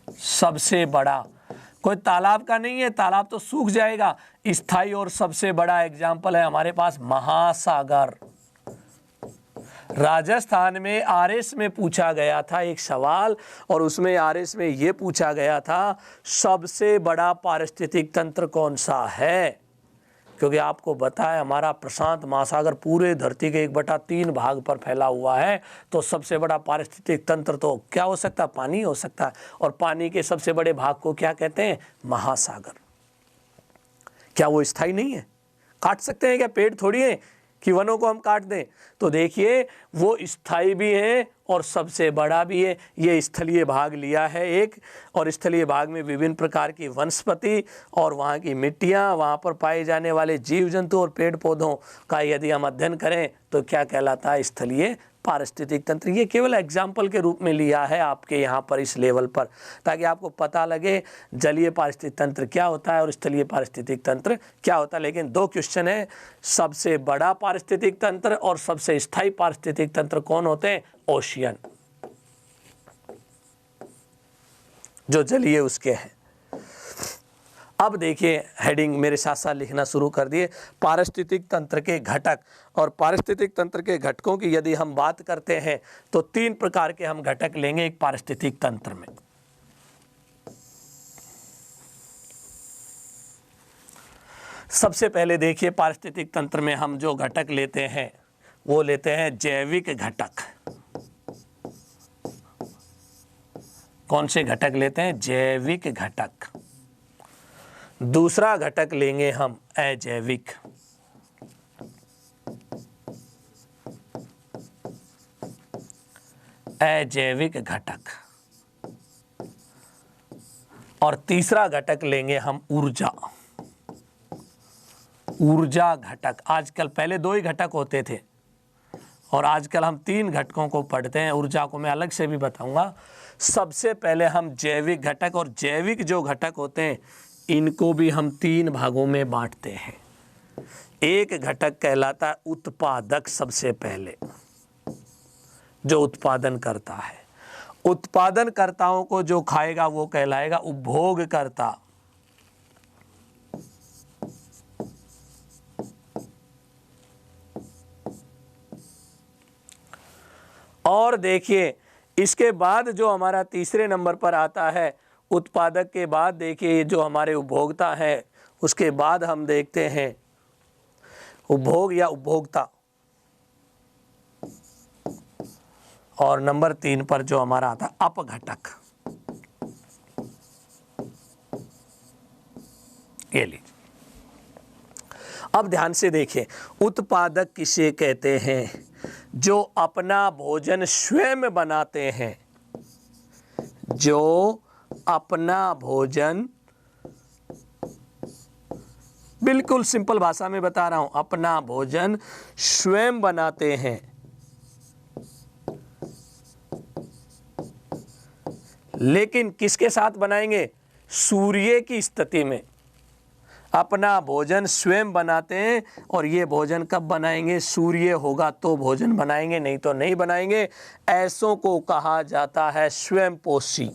सबसे बड़ा। कोई तालाब का नहीं है, तालाब तो सूख जाएगा। स्थायी और सबसे बड़ा एग्जाम्पल है हमारे पास महासागर। राजस्थान में आरएस में पूछा गया था एक सवाल, और उसमें आरएस में ये पूछा गया था सबसे बड़ा पारिस्थितिक तंत्र कौन सा है। क्योंकि आपको बताया हमारा प्रशांत महासागर पूरे धरती के 1/3 भाग पर फैला हुआ है, तो सबसे बड़ा पारिस्थितिक तंत्र तो क्या हो सकता है, पानी हो सकता है। और पानी के सबसे बड़े भाग को क्या कहते हैं, महासागर। क्या वो स्थायी नहीं है, काट सकते हैं क्या, पेड़ थोड़ी है कि वनों को हम काट दें। तो देखिए वो स्थायी भी है और सबसे बड़ा भी है। ये स्थलीय भाग लिया है एक, और स्थलीय भाग में विभिन्न प्रकार की वनस्पति और वहाँ की मिट्टियाँ, वहाँ पर पाए जाने वाले जीव जंतु और पेड़ पौधों का यदि हम अध्ययन करें तो क्या कहलाता है, स्थलीय पारिस्थितिक तंत्र। ये केवल एग्जाम्पल के रूप में लिया है आपके यहाँ पर इस लेवल पर, ताकि आपको पता लगे जलीय पारिस्थितिक तंत्र क्या होता है और स्थलीय पारिस्थितिक तंत्र क्या होता है। लेकिन दो क्वेश्चन है, सबसे बड़ा पारिस्थितिक तंत्र और सबसे स्थायी पारिस्थितिक तंत्र कौन होते हैं, ओशियन, जो जलीय उसके हैं। अब देखिए हेडिंग मेरे साथ साथ लिखना शुरू कर दिए, पारिस्थितिक तंत्र के घटक। और पारिस्थितिक तंत्र के घटकों की यदि हम बात करते हैं तो 3 प्रकार के हम घटक लेंगे एक पारिस्थितिक तंत्र में। सबसे पहले देखिए पारिस्थितिक तंत्र में हम जो घटक लेते हैं वो लेते हैं जैविक घटक। कौन से घटक लेते हैं, जैविक घटक। दूसरा घटक लेंगे हम अजैविक। अजैविक घटक। और तीसरा घटक लेंगे हम ऊर्जा। ऊर्जा घटक। आजकल पहले 2 ही घटक होते थे और आजकल हम 3 घटकों को पढ़ते हैं। ऊर्जा को मैं अलग से भी बताऊंगा। सबसे पहले हम जैविक घटक, और जैविक जो घटक होते हैं इनको भी हम 3 भागों में बांटते हैं। एक घटक कहलाता है उत्पादक, सबसे पहले जो उत्पादन करता है। उत्पादनकर्ताओं को जो खाएगा वो कहलाएगा उपभोगकर्ता। और देखिए इसके बाद जो हमारा तीसरे नंबर पर आता है उत्पादक के बाद, देखिए जो हमारे उपभोक्ता हैं, उसके बाद हम देखते हैं उपभोग या उपभोक्ता। और नंबर 3 पर जो हमारा आता है अपघटक। ये लीजिए, अब ध्यान से देखिए, उत्पादक किसे कहते हैं, जो अपना भोजन स्वयं बनाते हैं। जो अपना भोजन, बिल्कुल सिंपल भाषा में बता रहा हूं, अपना भोजन स्वयं बनाते हैं। लेकिन किसके साथ बनाएंगे, सूर्य की स्थिति में। अपना भोजन स्वयं बनाते हैं, और ये भोजन कब बनाएंगे, सूर्य होगा तो भोजन बनाएंगे, नहीं तो नहीं बनाएंगे। ऐसों को कहा जाता है स्वयंपोषी।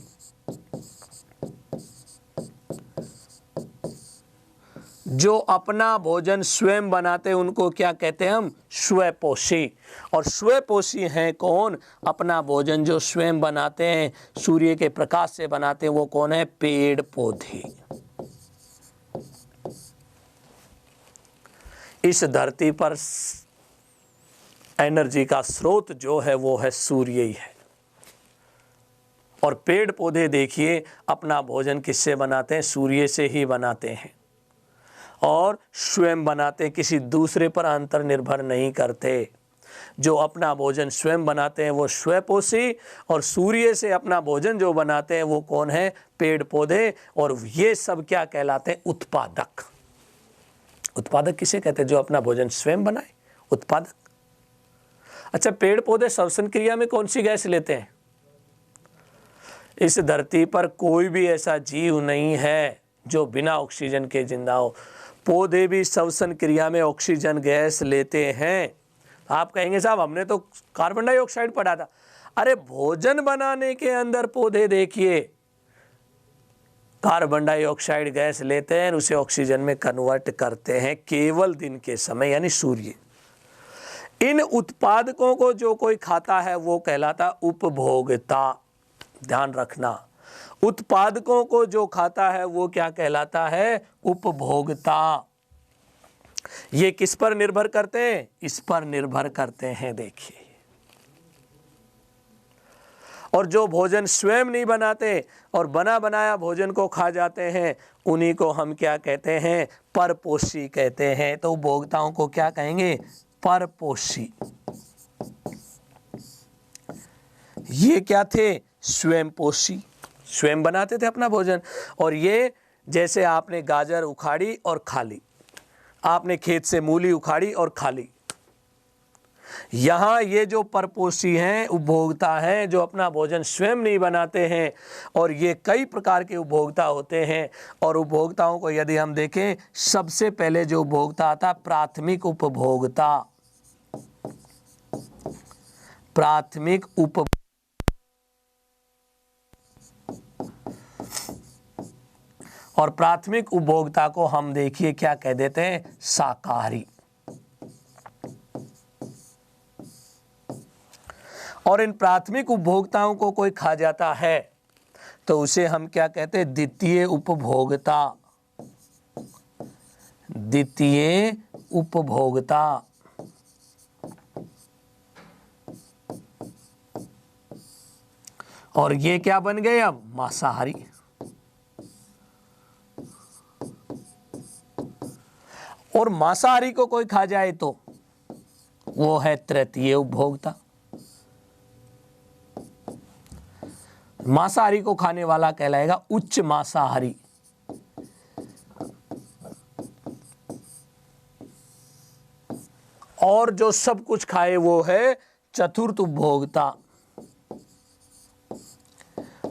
जो अपना भोजन स्वयं बनाते हैं उनको क्या कहते हैं हम, स्वयंपोषी। और स्वपोषी हैं कौन? अपना भोजन जो स्वयं बनाते हैं, सूर्य के प्रकाश से बनाते हैं, वो कौन है? पेड़ पौधे। इस धरती पर एनर्जी का स्रोत जो है वो है सूर्य ही है। और पेड़ पौधे देखिए अपना भोजन किससे बनाते हैं? सूर्य से ही बनाते हैं और स्वयं बनाते, किसी दूसरे पर अंतर निर्भर नहीं करते। जो अपना भोजन स्वयं बनाते हैं वो स्वपोषी, और सूर्य से अपना भोजन जो बनाते हैं वो कौन है? पेड़ पौधे। और ये सब क्या कहलाते हैं? उत्पादक। उत्पादक किसे कहते हैं? जो अपना भोजन स्वयं बनाए, उत्पादक। अच्छा, पेड़ पौधे श्वसन क्रिया में कौन सी गैस लेते हैं? इस धरती पर कोई भी ऐसा जीव नहीं है जो बिना ऑक्सीजन के जिंदा हो। पौधे भी श्वसन क्रिया में ऑक्सीजन गैस लेते हैं। आप कहेंगे साहब हमने तो कार्बन डाइऑक्साइड पढ़ा था। अरे भोजन बनाने के अंदर पौधे देखिए कार्बन डाइऑक्साइड गैस लेते हैं और उसे ऑक्सीजन में कन्वर्ट करते हैं केवल दिन के समय, यानी सूर्य। इन उत्पादकों को जो कोई खाता है वो कहलाता उपभोक्ता। ध्यान रखना, उत्पादकों को जो खाता है वो क्या कहलाता है? उपभोक्ता। ये किस पर निर्भर करते हैं? इस पर निर्भर करते हैं। देखिए, और जो भोजन स्वयं नहीं बनाते और बना बनाया भोजन को खा जाते हैं, उन्हीं को हम क्या कहते हैं? परपोषी कहते हैं। तो उपभोक्ताओं को क्या कहेंगे? परपोषी। ये क्या थे? स्वयंपोषी, स्वयं बनाते थे अपना भोजन। और ये जैसे आपने गाजर उखाड़ी और खा ली, आपने खेत से मूली उखाड़ी और खा ली। यहाँ ये जो परपोषी हैं, उपभोक्ता हैं, जो अपना भोजन स्वयं नहीं बनाते हैं, और ये कई प्रकार के उपभोक्ता होते हैं। और उपभोक्ताओं को यदि हम देखें, सबसे पहले जो उपभोक्ता आता, प्राथमिक उपभोक्ता। प्राथमिक और प्राथमिक उपभोक्ता को हम देखिए क्या कह देते हैं? शाकाहारी। और इन प्राथमिक उपभोक्ताओं को कोई खा जाता है तो उसे हम क्या कहते हैं? द्वितीय उपभोक्ता। द्वितीय उपभोक्ता। और ये क्या बन गए अब? मांसाहारी। और मांसाहारी को कोई खा जाए तो वो है तृतीय उपभोक्ता। मांसाहारी को खाने वाला कहलाएगा उच्च मांसाहारी। और जो सब कुछ खाए वो है चतुर्थ उपभोक्ता,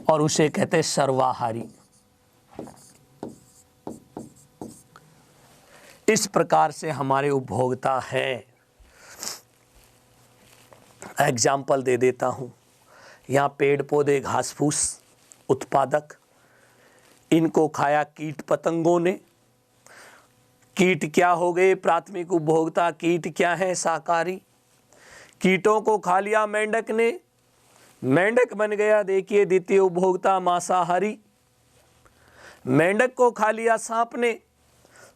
और उसे कहते हैं सर्वाहारी। इस प्रकार से हमारे उपभोक्ता हैं। एग्जाम्पल दे देता हूं, यहाँ पेड़ पौधे घास फूस उत्पादक, इनको खाया कीट पतंगों ने। कीट क्या हो गए? प्राथमिक उपभोक्ता। कीट क्या है? शाकाहारी। कीटों को खा लिया मेंढक ने, मेंढक बन गया देखिए द्वितीय उपभोक्ता मांसाहारी। मेंढक को खा लिया सांप ने,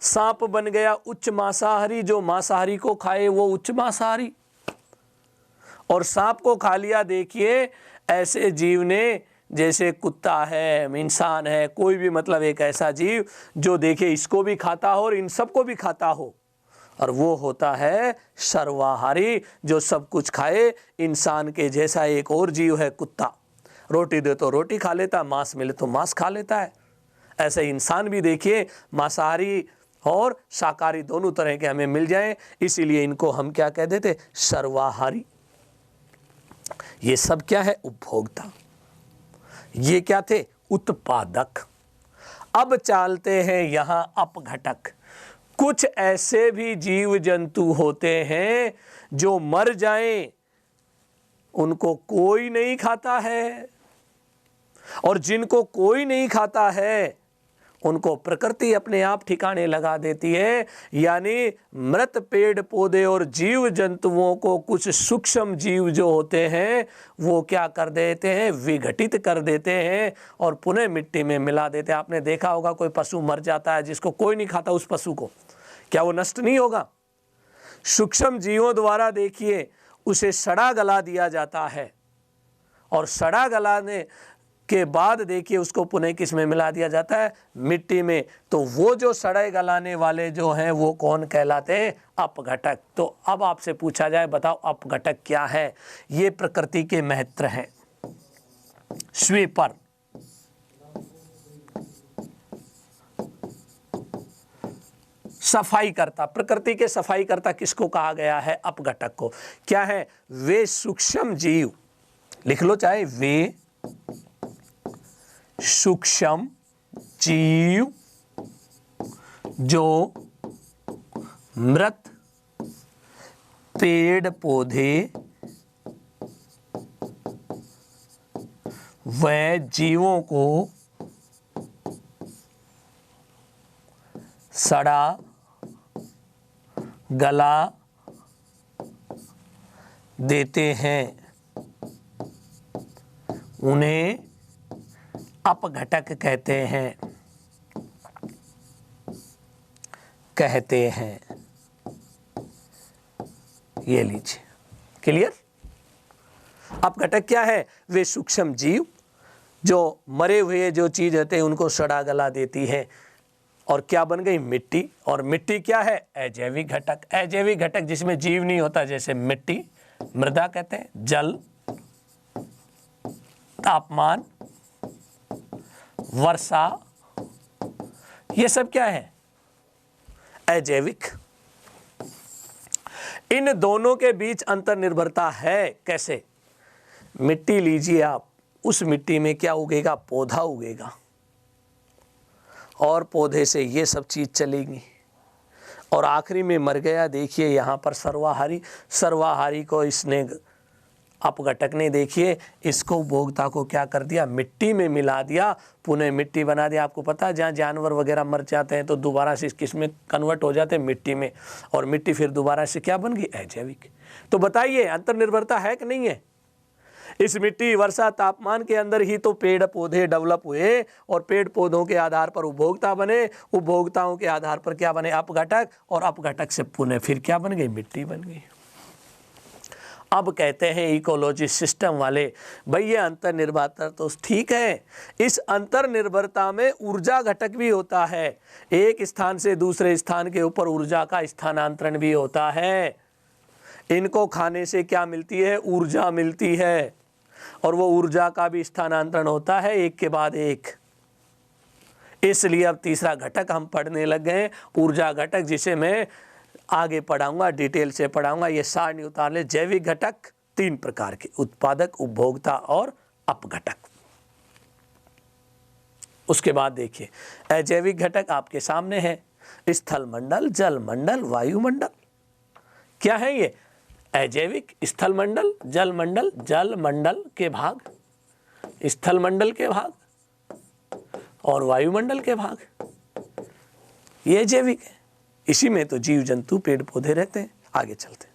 सांप बन गया उच्च मांसाहारी। जो मांसाहारी को खाए वो उच्च मांसाहारी। और सांप को खा लिया देखिए ऐसे जीव ने, जैसे कुत्ता है, इंसान है, कोई भी मतलब एक ऐसा जीव जो देखे इसको भी खाता हो और इन सबको भी खाता हो, और वो होता है सर्वाहारी, जो सब कुछ खाए। इंसान के जैसा एक और जीव है कुत्ता, रोटी दे तो रोटी खा लेता, मांस मिले तो मांस खा लेता है। ऐसे इंसान भी देखिए मांसाहारी और शाकाहारी दोनों तरह के हमें मिल जाएं, इसीलिए इनको हम क्या कह देते? सर्वाहारी। ये सब क्या है? उपभोक्ता। ये क्या थे? उत्पादक। अब चलते हैं यहां अपघटक। कुछ ऐसे भी जीव जंतु होते हैं जो मर जाएं, उनको कोई नहीं खाता है, और जिनको कोई नहीं खाता है उनको प्रकृति अपने आप ठिकाने लगा देती है। यानी मृत पेड़ पौधे और जीव जंतुओं को कुछ सूक्ष्म जीव जो होते हैं वो क्या कर देते हैं, विघटित कर देते हैं और पुनः मिट्टी में मिला देते हैं। आपने देखा होगा कोई पशु मर जाता है जिसको कोई नहीं खाता, उस पशु को क्या वो नष्ट नहीं होगा? सूक्ष्म जीवों द्वारा देखिए उसे सड़ा गला दिया जाता है और सड़ा गलाने के बाद देखिए उसको पुनः किस में मिला दिया जाता है, मिट्टी में। तो वो जो सड़े गलाने वाले जो हैं वो कौन कहलाते हैं? अपघटक। तो अब आपसे पूछा जाए बताओ अपघटक क्या है? ये प्रकृति के महत्व हैं। स्वीपर, सफाई करता, प्रकृति के सफाई करता किसको कहा गया है? अपघटक को। क्या है? वे सूक्ष्म जीव, लिख लो चाहे, वे सूक्ष्म जीव जो मृत पेड़ पौधे व जीवों को सड़ा गला देते हैं, उन्हें अपघटक कहते हैं। ये लीजिए, क्लियर? अपघटक क्या है? वे सूक्ष्म जीव जो मरे हुए जो चीज होते हैं उनको सड़ा गला देती है और क्या बन गई? मिट्टी। और मिट्टी क्या है? अजैविक घटक। अजैविक घटक जिसमें जीव नहीं होता, जैसे मिट्टी, मृदा कहते हैं, जल, तापमान, वर्षा, ये सब क्या है? अजैविक। इन दोनों के बीच अंतर निर्भरता है। कैसे? मिट्टी लीजिए आप, उस मिट्टी में क्या उगेगा? पौधा उगेगा और पौधे से ये सब चीज चलेगी और आखिरी में मर गया। देखिए यहाँ पर सर्वाहारी, सर्वाहारी को इसने अपघटक ने देखिए इसको उपभोक्ता को क्या कर दिया? मिट्टी में मिला दिया, पुनः मिट्टी बना दिया। आपको पता है जहाँ जानवर वगैरह मर जाते हैं तो दोबारा से किस में कन्वर्ट हो जाते हैं? मिट्टी में। और मिट्टी फिर दोबारा से क्या बन गई? अजैविक। तो बताइए अंतर निर्भरता है कि नहीं है? इस मिट्टी, वर्षा, तापमान के अंदर ही तो पेड़ पौधे डेवलप हुए और पेड़ पौधों के आधार पर उपभोक्ता बने, उपभोक्ताओं के आधार पर क्या बने? अपघटक, और अपघटक से पुनः फिर क्या बन गई? मिट्टी बन गई। अब कहते हैं इकोलॉजी सिस्टम वाले, भाई ये अंतर निर्भरता तो ठीक है, इस अंतर निर्भरता में ऊर्जा घटक भी होता है। एक स्थान से दूसरे स्थान के ऊपर ऊर्जा का स्थानांतरण भी होता है। इनको खाने से क्या मिलती है? ऊर्जा मिलती है और वो ऊर्जा का भी स्थानांतरण होता है एक के बाद एक। इसलिए अब तीसरा घटक हम पढ़ने लग गए, ऊर्जा घटक, जिसे मैं आगे पढ़ाऊंगा, डिटेल से पढ़ाऊंगा। ये सारणी उतार ले। जैविक घटक 3 प्रकार के, उत्पादक, उपभोक्ता और अपघटक। उसके बाद देखिए अजैविक घटक आपके सामने है, स्थल मंडल, जल मंडल, वायुमंडल। क्या है ये? अजैविक, स्थल मंडल, जल मंडल, जल मंडल के भाग, स्थल मंडल के भाग और वायुमंडल के भाग, ये जैविक है। इसी में तो जीव जंतु, पेड़ पौधे रहते हैं। आगे चलते हैं।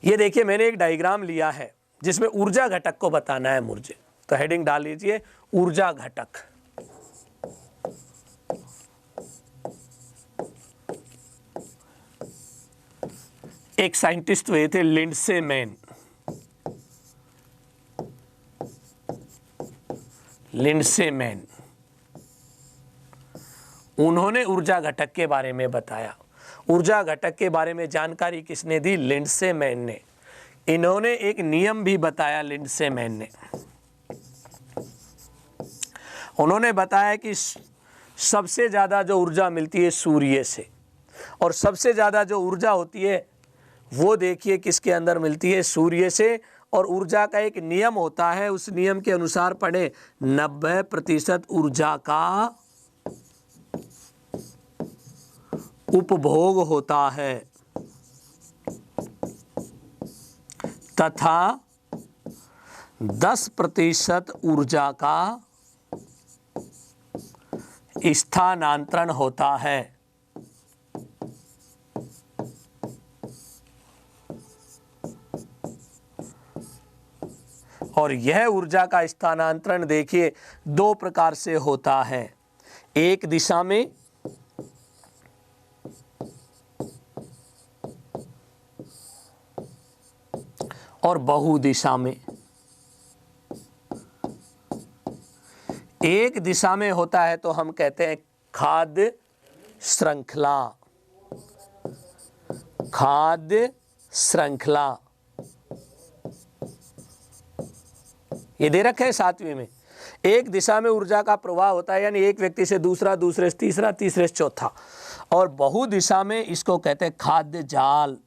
ये देखिए मैंने एक डायग्राम लिया है जिसमें ऊर्जा घटक को बताना है मुझे, तो हेडिंग डाल लीजिए ऊर्जा घटक। एक साइंटिस्ट हुए थे लिंडसे मैन। लिंडसे मैन, उन्होंने ऊर्जा घटक के बारे में बताया। ऊर्जा घटक के बारे में जानकारी किसने दी? लिंडसे मैन ने। इन्होंने एक नियम भी बताया लिंडसे मैन ने। उन्होंने बताया कि सबसे ज़्यादा जो ऊर्जा मिलती है सूर्य से, और सबसे ज़्यादा जो ऊर्जा होती है वो देखिए किसके अंदर मिलती है? सूर्य से। और ऊर्जा का एक नियम होता है, उस नियम के अनुसार पढ़े 90% ऊर्जा का उपभोग होता है तथा 10% ऊर्जा का स्थानांतरण होता है। और यह ऊर्जा का स्थानांतरण देखिए दो प्रकार से होता है, एक दिशा में और बहुदिशा में। एक दिशा में होता है तो हम कहते हैं खाद्य श्रृंखला, खाद्य श्रृंखला। ये दे रखे है 7वीं में। एक दिशा में ऊर्जा का प्रवाह होता है, यानी एक व्यक्ति से दूसरा, दूसरे से तीसरा, तीसरे से चौथा। और बहुदिशा में इसको कहते हैं खाद्य जाल,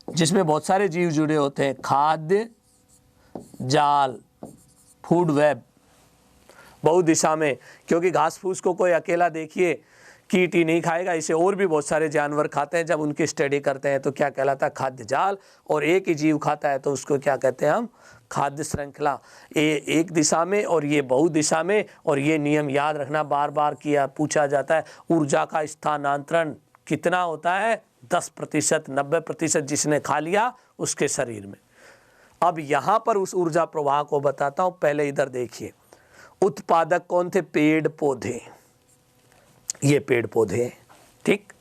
जिसमें बहुत सारे जीव जुड़े होते हैं। खाद्य जाल, फूड वेब, बहुदिशा में, क्योंकि घास फूस को कोई अकेला देखिए कीट ही नहीं खाएगा, इसे और भी बहुत सारे जानवर खाते हैं। जब उनकी स्टडी करते हैं तो क्या कहलाता है? खाद्य जाल। और एक ही जीव खाता है तो उसको क्या कहते हैं हम? खाद्य श्रृंखला। ये एक दिशा में और ये बहुदिशा में। और ये नियम याद रखना, बार बार किया पूछा जाता है। ऊर्जा का स्थानांतरण कितना होता है? 10%, 90% जिसने खा लिया उसके शरीर में। अब यहाँ पर उस ऊर्जा प्रवाह को बताता हूँ। पहले इधर देखिए, उत्पादक कौन थे? पेड़ पौधे। ये पेड़ पौधे हैं, ठीक।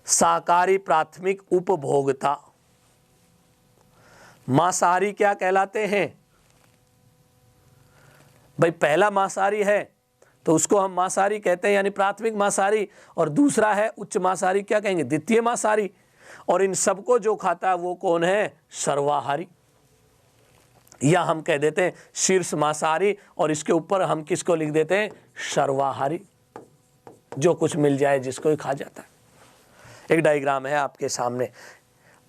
शाकाहारी प्राथमिक उपभोक्ता। मांसाहारी क्या कहलाते हैं? भाई पहला मांसाहारी है तो उसको हम मांसाहारी कहते हैं, यानी प्राथमिक मांसाहारी। और दूसरा है उच्च मांसाहारी, क्या कहेंगे? द्वितीय मांसाहारी। और इन सबको जो खाता है वो कौन है? सर्वाहारी, या हम कह देते हैं शीर्ष मांसाहारी। और इसके ऊपर हम किसको लिख देते हैं? सर्वाहारी, जो कुछ मिल जाए जिसको ही खा जाता है। एक डायग्राम है आपके सामने।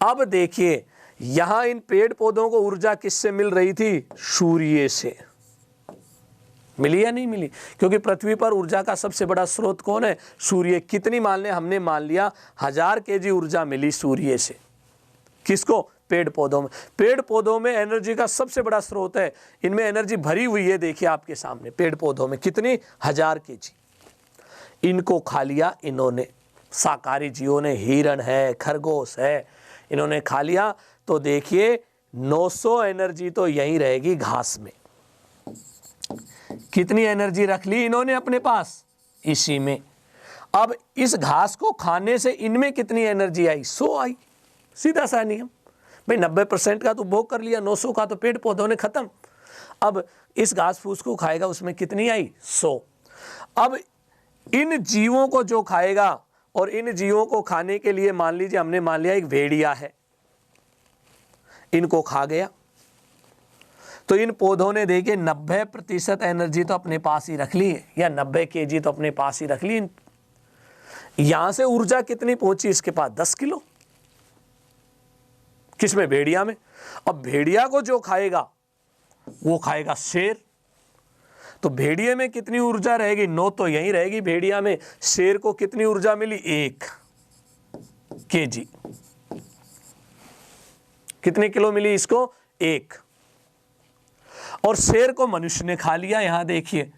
अब देखिए, यहां इन पेड़ पौधों को ऊर्जा किससे मिल रही थी? सूर्य से। मिली या नहीं मिली? क्योंकि पृथ्वी पर ऊर्जा का सबसे बड़ा स्रोत कौन है? सूर्य। कितनी मान लें? हमने मान लिया 1000 kg ऊर्जा मिली सूर्य से। किसको? पेड़ पौधों में। पेड़ पौधों में एनर्जी का सबसे बड़ा स्रोत है, इनमें एनर्जी भरी हुई है। देखिए आपके सामने पेड़ पौधों में कितनी? 1000 kg। इनको खा लिया इन्होंने, शाकाहारी जीवों ने। हिरण है, खरगोश है, इन्होंने खा लिया। तो देखिए 900 एनर्जी तो यहीं रहेगी घास में। कितनी एनर्जी रख ली इन्होंने अपने पास? इसी में। अब इस घास को खाने से इनमें कितनी एनर्जी आई? 100 आई। सीधा सा नियम भाई, 90% का तो भोग कर लिया, 900 का तो पेड़ पौधों ने खत्म। अब इस घास फूस को खाएगा, उसमें कितनी आई? 100। अब इन जीवों को जो खाएगा, और इन जीवों को खाने के लिए मान लीजिए हमने मान लिया एक भेड़िया है, इनको खा गया, तो इन पौधों ने देखिए 90% एनर्जी तो अपने पास ही रख ली है, या 90 kg तो अपने पास ही रख ली। यहां से ऊर्जा कितनी पहुंची इसके पास? 10 किलो। किसमें? भेड़िया में। अब भेड़िया को जो खाएगा वो खाएगा शेर, तो भेड़िए में कितनी ऊर्जा रहेगी? 9 तो यहीं रहेगी भेड़िया में। शेर को कितनी ऊर्जा मिली? 1 kg। कितने किलो मिली इसको? 1। और शेर को मनुष्य ने खा लिया, यहां देखिए,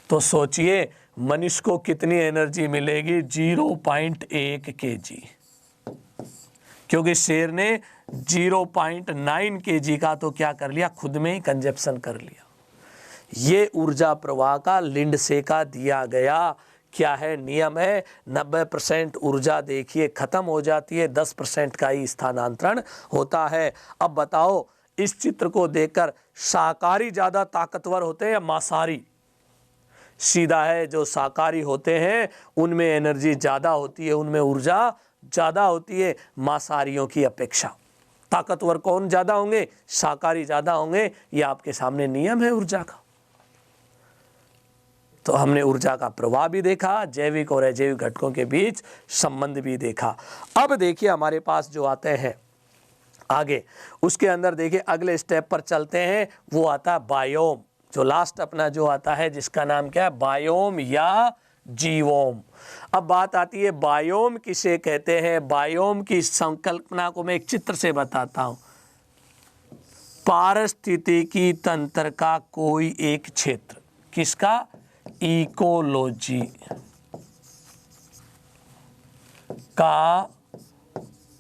तो सोचिए मनुष्य को कितनी एनर्जी मिलेगी? 0.1 kg, क्योंकि शेर ने 0.9 kg का तो क्या कर लिया? खुद में ही कंजप्शन कर लिया। ये ऊर्जा प्रवाह का लिंडसे का दिया गया क्या है? नियम है। 90% ऊर्जा देखिए खत्म हो जाती है, 10% का ही स्थानांतरण होता है। अब बताओ, इस चित्र को देखकर शाकाहारी ज्यादा ताकतवर होते हैं या मांसाहारी? सीधा है, जो शाकाहारी होते हैं उनमें एनर्जी ज्यादा होती है, उनमें ऊर्जा ज्यादा होती है मांसाहारियों की अपेक्षा। ताकतवर कौन ज्यादा होंगे? शाकाहारी ज्यादा होंगे। ये आपके सामने नियम है ऊर्जा का। तो हमने ऊर्जा का प्रवाह भी देखा, जैविक और अजैविक घटकों के बीच संबंध भी देखा। अब देखिए हमारे पास जो आते हैं आगे, उसके अंदर देखिए अगले स्टेप पर चलते हैं। वो आता है बायोम, जो लास्ट अपना जो आता है, जिसका नाम क्या है? बायोम या जीवोम। अब बात आती है बायोम किसे कहते हैं? बायोम की संकल्पना को मैं एक चित्र से बताता हूं। पारिस्थितिकी तंत्र का कोई एक क्षेत्र। किसका? इकोलॉजी का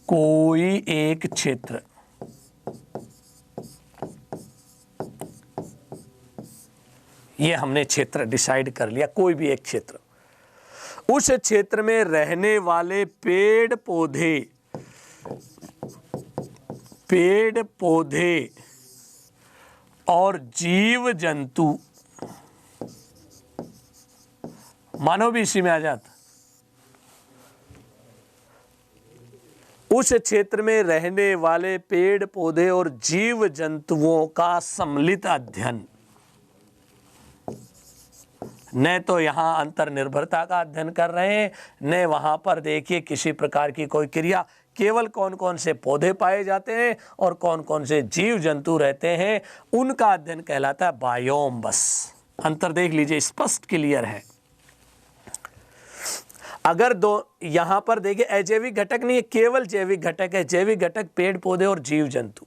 कोई एक क्षेत्र ये हमने क्षेत्र डिसाइड कर लिया, कोई भी एक क्षेत्र, उस क्षेत्र में रहने वाले पेड़ पौधे और जीव जंतु, मानव भी इसी में आ जाता, उस क्षेत्र में रहने वाले पेड़ पौधे और जीव जंतुओं का सम्मिलित अध्ययन। न तो यहाँ अंतर्निर्भरता का अध्ययन कर रहे हैं, न वहाँ पर देखिए किसी प्रकार की कोई क्रिया, केवल कौन कौन से पौधे पाए जाते हैं और कौन कौन से जीव जंतु रहते हैं उनका अध्ययन कहलाता है बायोम। बस अंतर देख लीजिए, स्पष्ट क्लियर है। अगर दो यहाँ पर देखिए अजैविक घटक नहीं है, केवल जैविक घटक है। जैविक घटक पेड़ पौधे और जीव जंतु,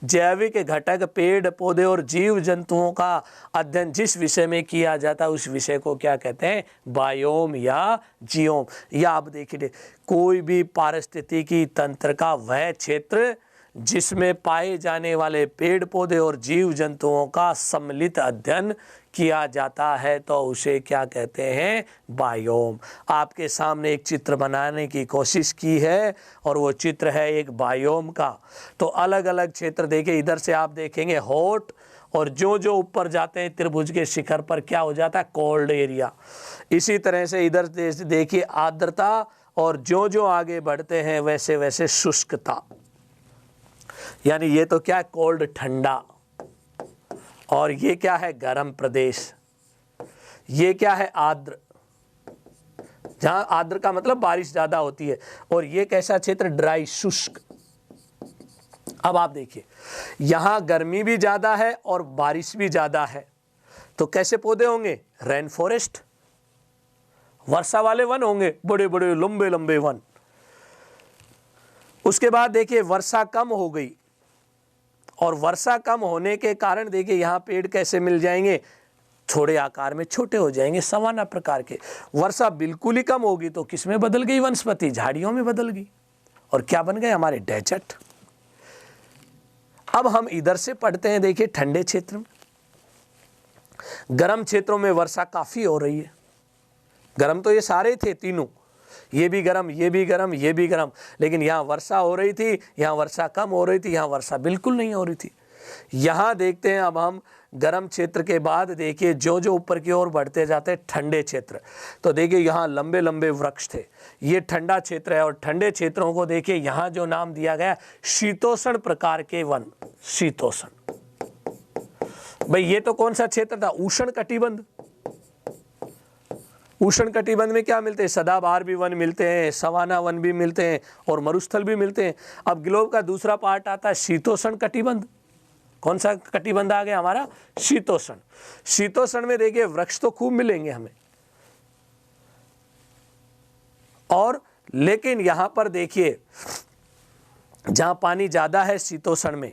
जैविक घटक पेड़ पौधे और जीव जंतुओं का अध्ययन जिस विषय में किया जाता है उस विषय को क्या कहते हैं, बायोम या जियोम। या आप देखिए कोई भी पारिस्थितिकी तंत्र का वह क्षेत्र जिसमें पाए जाने वाले पेड़ पौधे और जीव जंतुओं का सम्मिलित अध्ययन किया जाता है तो उसे क्या कहते हैं, बायोम। आपके सामने एक चित्र बनाने की कोशिश की है और वो चित्र है एक बायोम का। तो अलग अलग क्षेत्र देखिए, इधर से आप देखेंगे हॉट, और जो ऊपर जाते हैं त्रिभुज के शिखर पर क्या हो जाता है, कोल्ड एरिया। इसी तरह से इधर देखिए आर्द्रता, और जो आगे बढ़ते हैं वैसे वैसे शुष्कता, यानी ये तो क्या है, कोल्ड ठंडा, और ये क्या है, गर्म प्रदेश। ये क्या है, आर्द्र, जहां आर्द्र का मतलब बारिश ज्यादा होती है। और ये कैसा क्षेत्र, ड्राई, शुष्क। अब आप देखिए यहां गर्मी भी ज्यादा है और बारिश भी ज्यादा है, तो कैसे पौधे होंगे, रेन फॉरेस्ट, वर्षा वाले वन होंगे, बड़े बड़े लंबे लंबे वन। उसके बाद देखिए वर्षा कम हो गई, और वर्षा कम होने के कारण देखिए यहाँ पेड़ कैसे मिल जाएंगे, थोड़े आकार में छोटे हो जाएंगे, सवाना प्रकार के। वर्षा बिल्कुल ही कम होगी तो किस में बदल गई, वनस्पति झाड़ियों में बदल गई, और क्या बन गए, हमारे डेजर्ट। अब हम इधर से पढ़ते हैं, देखिए ठंडे क्षेत्र में, गर्म क्षेत्रों में वर्षा काफी हो रही है। गर्म तो ये सारे थे तीनों, ये भी गर्म, ये भी गर्म, ये भी गर्म, लेकिन यहाँ वर्षा हो रही थी, यहाँ वर्षा कम हो रही थी, यहाँ वर्षा बिल्कुल नहीं हो रही थी। यहाँ देखते हैं अब हम गर्म क्षेत्र के बाद देखिए जो ऊपर की ओर बढ़ते जाते हैं ठंडे क्षेत्र, तो देखिए यहाँ लंबे लंबे वृक्ष थे, ये ठंडा क्षेत्र है। और ठंडे क्षेत्रों को देखिए यहाँ जो नाम दिया गया, शीतोष्ण प्रकार के वन, शीतोष्ण। भाई ये तो कौन सा क्षेत्र था, उष्ण कटिबंध। उष्ण कटिबंध में क्या मिलते हैं, सदाबहार भी वन मिलते हैं, सवाना वन भी मिलते हैं, और मरुस्थल भी मिलते हैं। अब ग्लोब का दूसरा पार्ट आता है शीतोष्ण कटिबंध। कौन सा कटिबंध आ गया हमारा, शीतोष्ण। शीतोष्ण में देखिए वृक्ष तो खूब मिलेंगे हमें, और लेकिन यहां पर देखिए जहां पानी ज्यादा है शीतोष्ण में,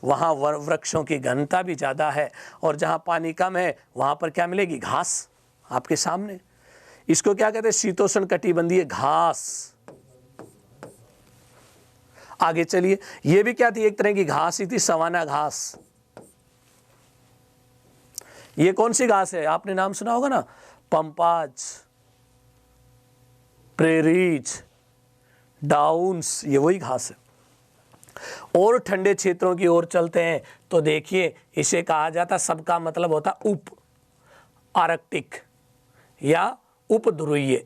वहां वृक्षों की घनता भी ज्यादा है, और जहां पानी कम है वहां पर क्या मिलेगी, घास। आपके सामने इसको क्या कहते हैं, शीतोष्ण कटिबंधीय घास। आगे चलिए, ये भी क्या थी, एक तरह की घास ही थी, सवाना घास। ये कौन सी घास है, आपने नाम सुना होगा ना, पंपाज, प्रेरीज, डाउन्स, ये वही घास है। और ठंडे क्षेत्रों की ओर चलते हैं तो देखिए इसे कहा जाता, सबका मतलब होता उप आर्कटिक या उपध्रुवीय,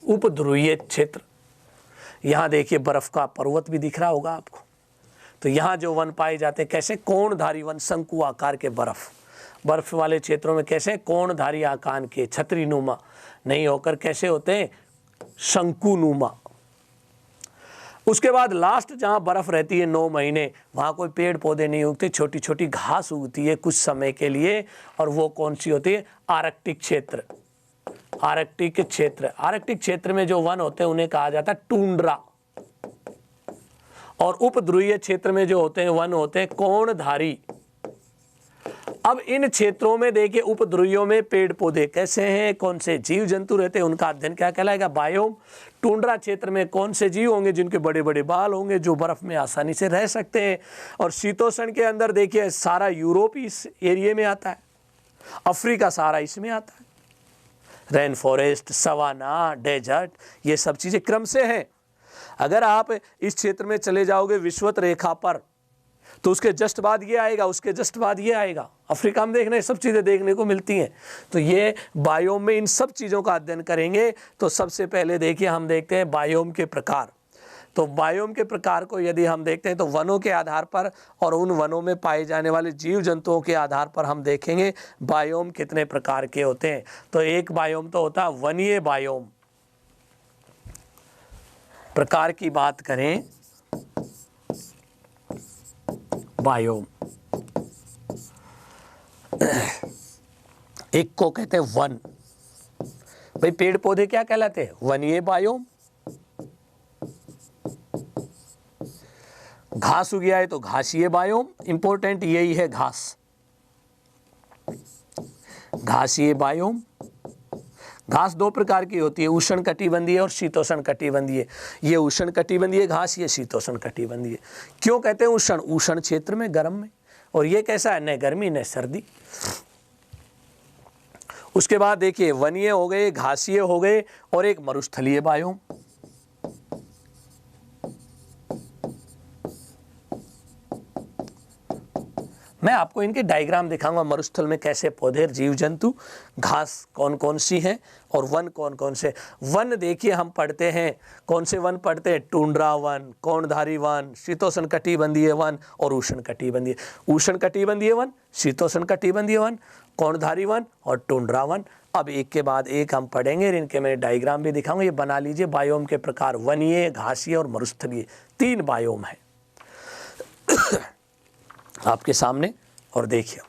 उपध्रुवीय क्षेत्र। यहां देखिए बर्फ का पर्वत भी दिख रहा होगा आपको। तो यहां जो वन पाए जाते हैं कैसे, कोणधारी वन, शंकु आकार के बर्फ वाले क्षेत्रों में कैसे, कोणधारी आकार के, छतरीनुमा नहीं होकर कैसे होते हैं, शंकुनुमा। उसके बाद लास्ट जहां बर्फ रहती है 9 महीने, वहां कोई पेड़ पौधे नहीं उगते, छोटी छोटी घास उगती है कुछ समय के लिए, और वो कौन सी होती है, आर्कटिक क्षेत्र। आर्कटिक क्षेत्र, आर्कटिक क्षेत्र में जो वन होते हैं उन्हें कहा जाता है टुंड्रा, और उपध्रुवीय क्षेत्र में जो होते हैं वन होते हैं कोणधारी, अब इन क्षेत्रों में देखिए उपध्रुवियों में पेड़ पौधे कैसे हैं, कौन से जीव जंतु रहते हैं, उनका अध्ययन क्या कहलाएगा, बायोम। टुंड्रा क्षेत्र में कौन से जीव होंगे जिनके बड़े बड़े बाल होंगे, जो बर्फ में आसानी से रह सकते हैं। और शीतोष्ण के अंदर देखिए सारा यूरोप इस एरिया में आता है, अफ्रीका सारा इसमें आता है, रेन फॉरेस्ट, सवाना, डेजर्ट, ये सब चीज़ें क्रम से हैं। अगर आप इस क्षेत्र में चले जाओगे विषुवत रेखा पर तो उसके जस्ट बाद ये आएगा, उसके जस्ट बाद ये आएगा। अफ्रीका में देखना ये सब चीज़ें देखने को मिलती हैं। तो ये बायोम में इन सब चीज़ों का अध्ययन करेंगे। तो सबसे पहले देखिए हम देखते हैं बायोम के प्रकार। तो बायोम के प्रकार को यदि हम देखते हैं तो वनों के आधार पर और उन वनों में पाए जाने वाले जीव जंतुओं के आधार पर हम देखेंगे बायोम कितने प्रकार के होते हैं। तो एक बायोम तो होता है वनीय बायोम। प्रकार की बात करें बायोम, एक को कहते हैं वन। भाई पेड़ पौधे क्या कहलाते हैं, वनीय बायोम। घास उग गया है तो घासीय बायोम, इंपॉर्टेंट यही है घास, घासीय बायोम। घास दो प्रकार की होती है, उष्ण कटिबंधीय और शीतोष्ण कटिबंधीय। ये उष्ण कटिबंधीय घास, ये शीतोष्ण कटिबंधीय। क्यों कहते हैं उष्ण, उष्ण क्षेत्र में, गर्म में। और ये कैसा है, न गर्मी न सर्दी। उसके बाद देखिए वनीय हो गए, घासीय हो गए, और एक मरुस्थलीय बायोम। मैं आपको इनके डायग्राम दिखाऊंगा, मरुस्थल में कैसे पौधे, जीव जंतु, घास कौन कौन सी हैं और वन कौन कौन से। वन देखिए हम पढ़ते हैं, कौन से वन पढ़ते हैं, टुंड्रा वन, कोणधारी वन, शीतोष्ण कटिबंधीय वन और उष्ण कटिबंधीय। उष्ण कटिबंधीय वन, शीतोष्ण कटिबंधीय वन, कोणधारी वन और टुंड्रा वन। अब एक के बाद एक हम पढ़ेंगे, इनके मैं डायग्राम भी दिखाऊंगा। ये बना लीजिए बायोम के प्रकार, वनीय, घासीय और मरुस्थलीय, 3 बायोम है आपके सामने। और देखिए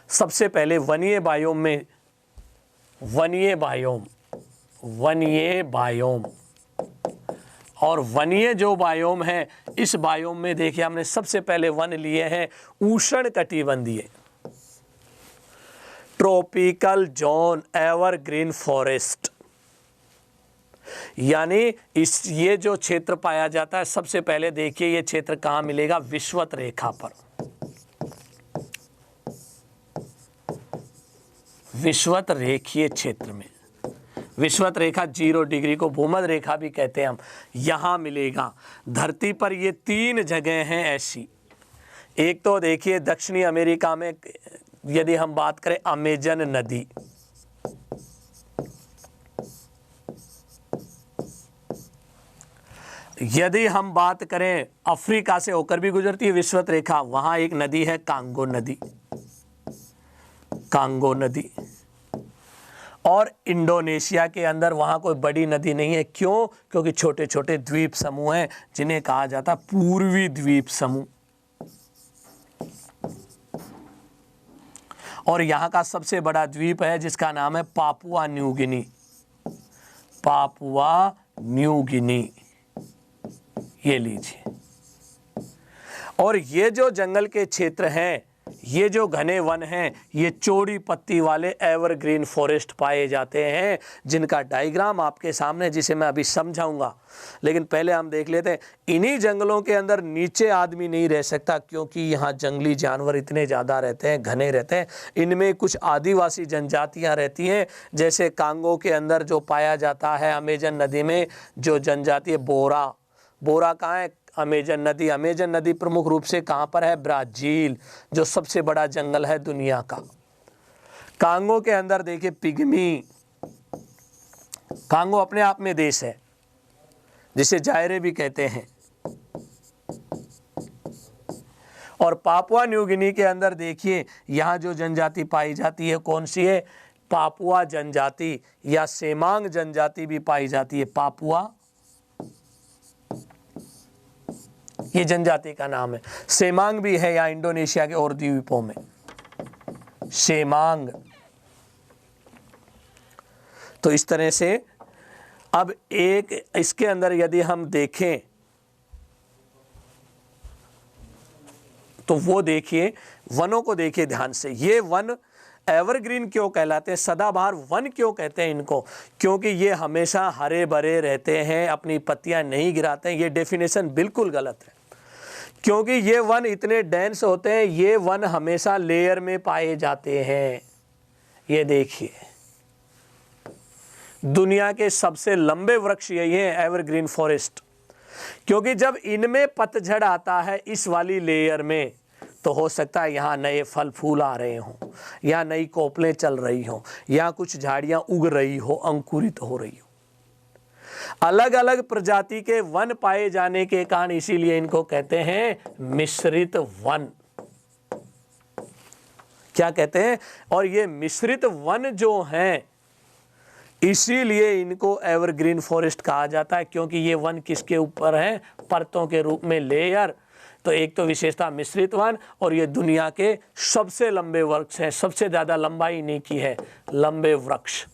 सबसे पहले वनीय बायोम में, वनीय बायोम, वनीय बायोम। और वनीय जो बायोम है, इस बायोम में देखिए हमने सबसे पहले वन लिए हैं उष्ण कटिबंधीय, ट्रॉपिकल जोन एवरग्रीन फॉरेस्ट। यानी ये जो क्षेत्र पाया जाता है, सबसे पहले देखिए ये क्षेत्र कहाँ मिलेगा, विषुवत रेखा पर, विषुवत रेखीय क्षेत्र में। विषुवत रेखा 0 डिग्री को भूमध्य रेखा भी कहते हैं हम, यहां मिलेगा। धरती पर ये 3 जगह हैं ऐसी। एक तो देखिए दक्षिणी अमेरिका में यदि हम बात करें अमेजन नदी, यदि हम बात करें अफ्रीका से होकर भी गुजरती है विषुवत रेखा, वहां एक नदी है कांगो नदी, कांगो नदी। और इंडोनेशिया के अंदर वहां कोई बड़ी नदी नहीं है। क्यों? क्योंकि छोटे छोटे द्वीप समूह हैं जिन्हें कहा जाता है पूर्वी द्वीप समूह। और यहाँ का सबसे बड़ा द्वीप है जिसका नाम है Papua New Guinea, Papua New Guinea, ये लीजिए। और ये जो जंगल के क्षेत्र हैं, ये जो घने वन हैं, ये चौड़ी पत्ती वाले एवरग्रीन फॉरेस्ट पाए जाते हैं, जिनका डायग्राम आपके सामने, जिसे मैं अभी समझाऊंगा। लेकिन पहले हम देख लेते हैं, इन्हीं जंगलों के अंदर नीचे आदमी नहीं रह सकता, क्योंकि यहाँ जंगली जानवर इतने ज़्यादा रहते हैं, घने रहते हैं। इनमें कुछ आदिवासी जनजातियाँ रहती हैं, जैसे कांगो के अंदर जो पाया जाता है अमेजन नदी में जो जनजाति है बोरा। बोरा कहाँ है? अमेजन नदी। अमेजन नदी प्रमुख रूप से कहाँ पर है? ब्राज़ील, जो सबसे बड़ा जंगल है दुनिया का। कांगो के अंदर देखिए पिग्मी। कांगो अपने आप में देश है, जिसे जायरे भी कहते हैं। और पापुआ न्यू गिनी के अंदर देखिए यहाँ जो जनजाति पाई जाती है, कौन सी है? पापुआ जनजाति या सेमांग जनजाति भी पाई जाती है। पापुआ, ये जनजाति का नाम है। सेमांग भी है या इंडोनेशिया के और द्वीपों में, सेमांग। तो इस तरह से अब एक इसके अंदर यदि हम देखें तो वो देखिए, वनों को देखिए ध्यान से। ये वन एवरग्रीन क्यों कहलाते हैं, सदाबहार वन क्यों कहते हैं इनको? क्योंकि ये हमेशा हरे भरे रहते हैं, अपनी पत्तियां नहीं गिराते हैं। ये डेफिनेशन बिल्कुल गलत है, क्योंकि ये वन इतने डेंस होते हैं, ये वन हमेशा लेयर में पाए जाते हैं। ये देखिए, दुनिया के सबसे लंबे वृक्ष यही है, एवरग्रीन फॉरेस्ट। क्योंकि जब इनमें पतझड़ आता है इस वाली लेयर में, तो हो सकता है यहाँ नए फल फूल आ रहे हों, या नई कोपलें चल रही हों, या कुछ झाड़ियाँ उग रही हो, अंकुरित हो रही हो। अलग अलग प्रजाति के वन पाए जाने के कारण इसीलिए इनको कहते हैं मिश्रित वन। क्या कहते हैं? और ये मिश्रित वन जो हैं, इसीलिए इनको एवरग्रीन फॉरेस्ट कहा जाता है, क्योंकि ये वन किसके ऊपर है? परतों के रूप में, लेयर। तो एक तो विशेषता मिश्रित वन, और ये दुनिया के सबसे लंबे वृक्ष हैं, सबसे ज्यादा लंबाई इन्हीं की है, लंबे वृक्ष।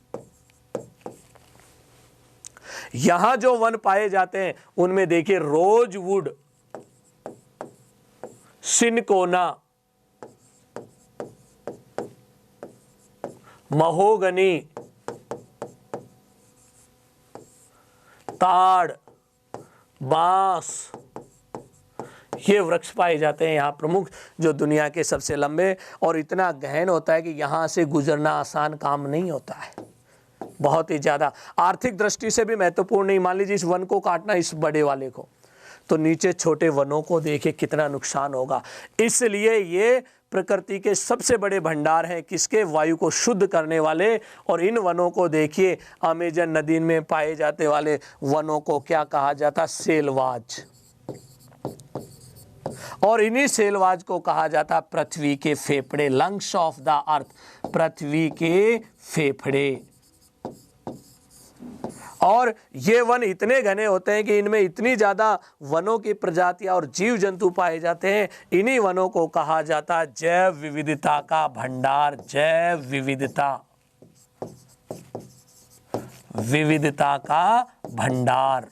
यहां जो वन पाए जाते हैं उनमें देखिए रोजवुड, सिनकोना, महोगनी, ताड़, बांस, ये वृक्ष पाए जाते हैं यहाँ प्रमुख, जो दुनिया के सबसे लंबे, और इतना गहन होता है कि यहाँ से गुजरना आसान काम नहीं होता है, बहुत ही ज़्यादा आर्थिक दृष्टि से भी महत्वपूर्ण नहीं। मान लीजिए इस वन को काटना, इस बड़े वाले को, तो नीचे छोटे वनों को देखिए कितना नुकसान होगा। इसलिए ये प्रकृति के सबसे बड़े भंडार हैं, किसके? वायु को शुद्ध करने वाले। और इन वनों को देखिए, अमेजन नदी में पाए जाते वाले वनों को क्या कहा जाता? सेलवाज। और इन्हीं सेलवाज को कहा जाता पृथ्वी के फेफड़े, लंग्स ऑफ द अर्थ, पृथ्वी के फेफड़े। और ये वन इतने घने होते हैं कि इनमें इतनी ज़्यादा वनों की प्रजातियां और जीव जंतु पाए जाते हैं। इन्हीं वनों को कहा जाता जैव विविधता का भंडार, जैव विविधता, विविधता का भंडार।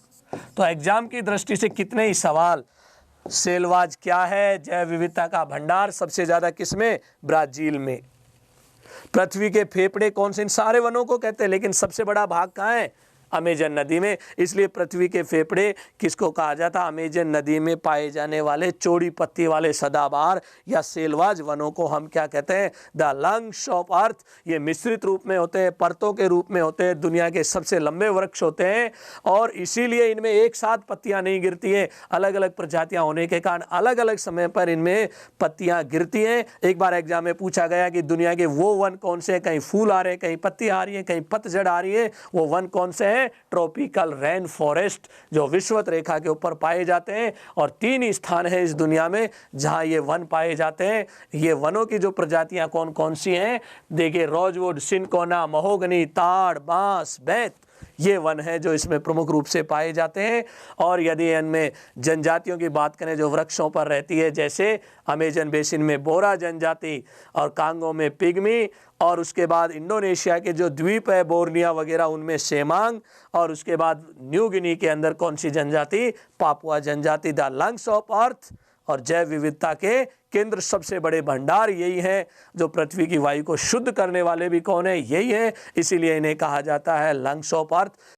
तो एग्जाम की दृष्टि से कितने ही सवाल। सेलवाज क्या है? जैव विविधता का भंडार। सबसे ज्यादा किसमें? ब्राजील में। पृथ्वी के फेफड़े कौन से? इन सारे वनों को कहते हैं, लेकिन सबसे बड़ा भाग कहाँ है? अमेजन नदी में। इसलिए पृथ्वी के फेफड़े किसको कहा जाता? अमेजन नदी में पाए जाने वाले चौड़ी पत्ती वाले सदाबहार या सेलवाज वनों को हम क्या कहते हैं? The lungs of earth. ये मिश्रित रूप में होते हैं, परतों के रूप में होते हैं, दुनिया के सबसे लंबे वृक्ष होते हैं, और इसीलिए इनमें एक साथ पत्तियां नहीं गिरती हैं। अलग अलग प्रजातियां होने के कारण अलग अलग समय पर इनमें पत्तियां गिरती हैं। एक बार एग्जाम में पूछा गया कि दुनिया के वो वन कौन से हैं? कहीं फूल आ रहे हैं, कहीं पत्ती आ रही है, कहीं पतझड़ आ रही है, वो वन कौन से हैं? ट्रॉपिकल रेन फॉरेस्ट, जो विषुवत रेखा के ऊपर पाए जाते हैं। और 3 स्थान है इस दुनिया में जहां ये वन पाए जाते हैं। ये वनों की जो प्रजातियां कौन कौन सी हैं? देखिए, रोजवुड, सिनकोना, महोगनी, ताड़, बांस, बैत, ये वन है जो इसमें प्रमुख रूप से पाए जाते हैं। और यदि इनमें जनजातियों की बात करें जो वृक्षों पर रहती है, जैसे अमेजन बेसिन में बोरा जनजाति, और कांगो में पिग्मी, और उसके बाद इंडोनेशिया के जो द्वीप है बोर्निया वगैरह, उनमें सेमांग, और उसके बाद न्यू गिनी के अंदर कौन सी जनजाति? पापुआ जनजाति। द लंग्स ऑफ अर्थ और जैव विविधता के केंद्र, सबसे बड़े भंडार यही है। जो पृथ्वी की वायु को शुद्ध करने वाले भी कौन है? यही है। इसीलिए इन्हें कहा जाता है लंग्स ऑफ अर्थ।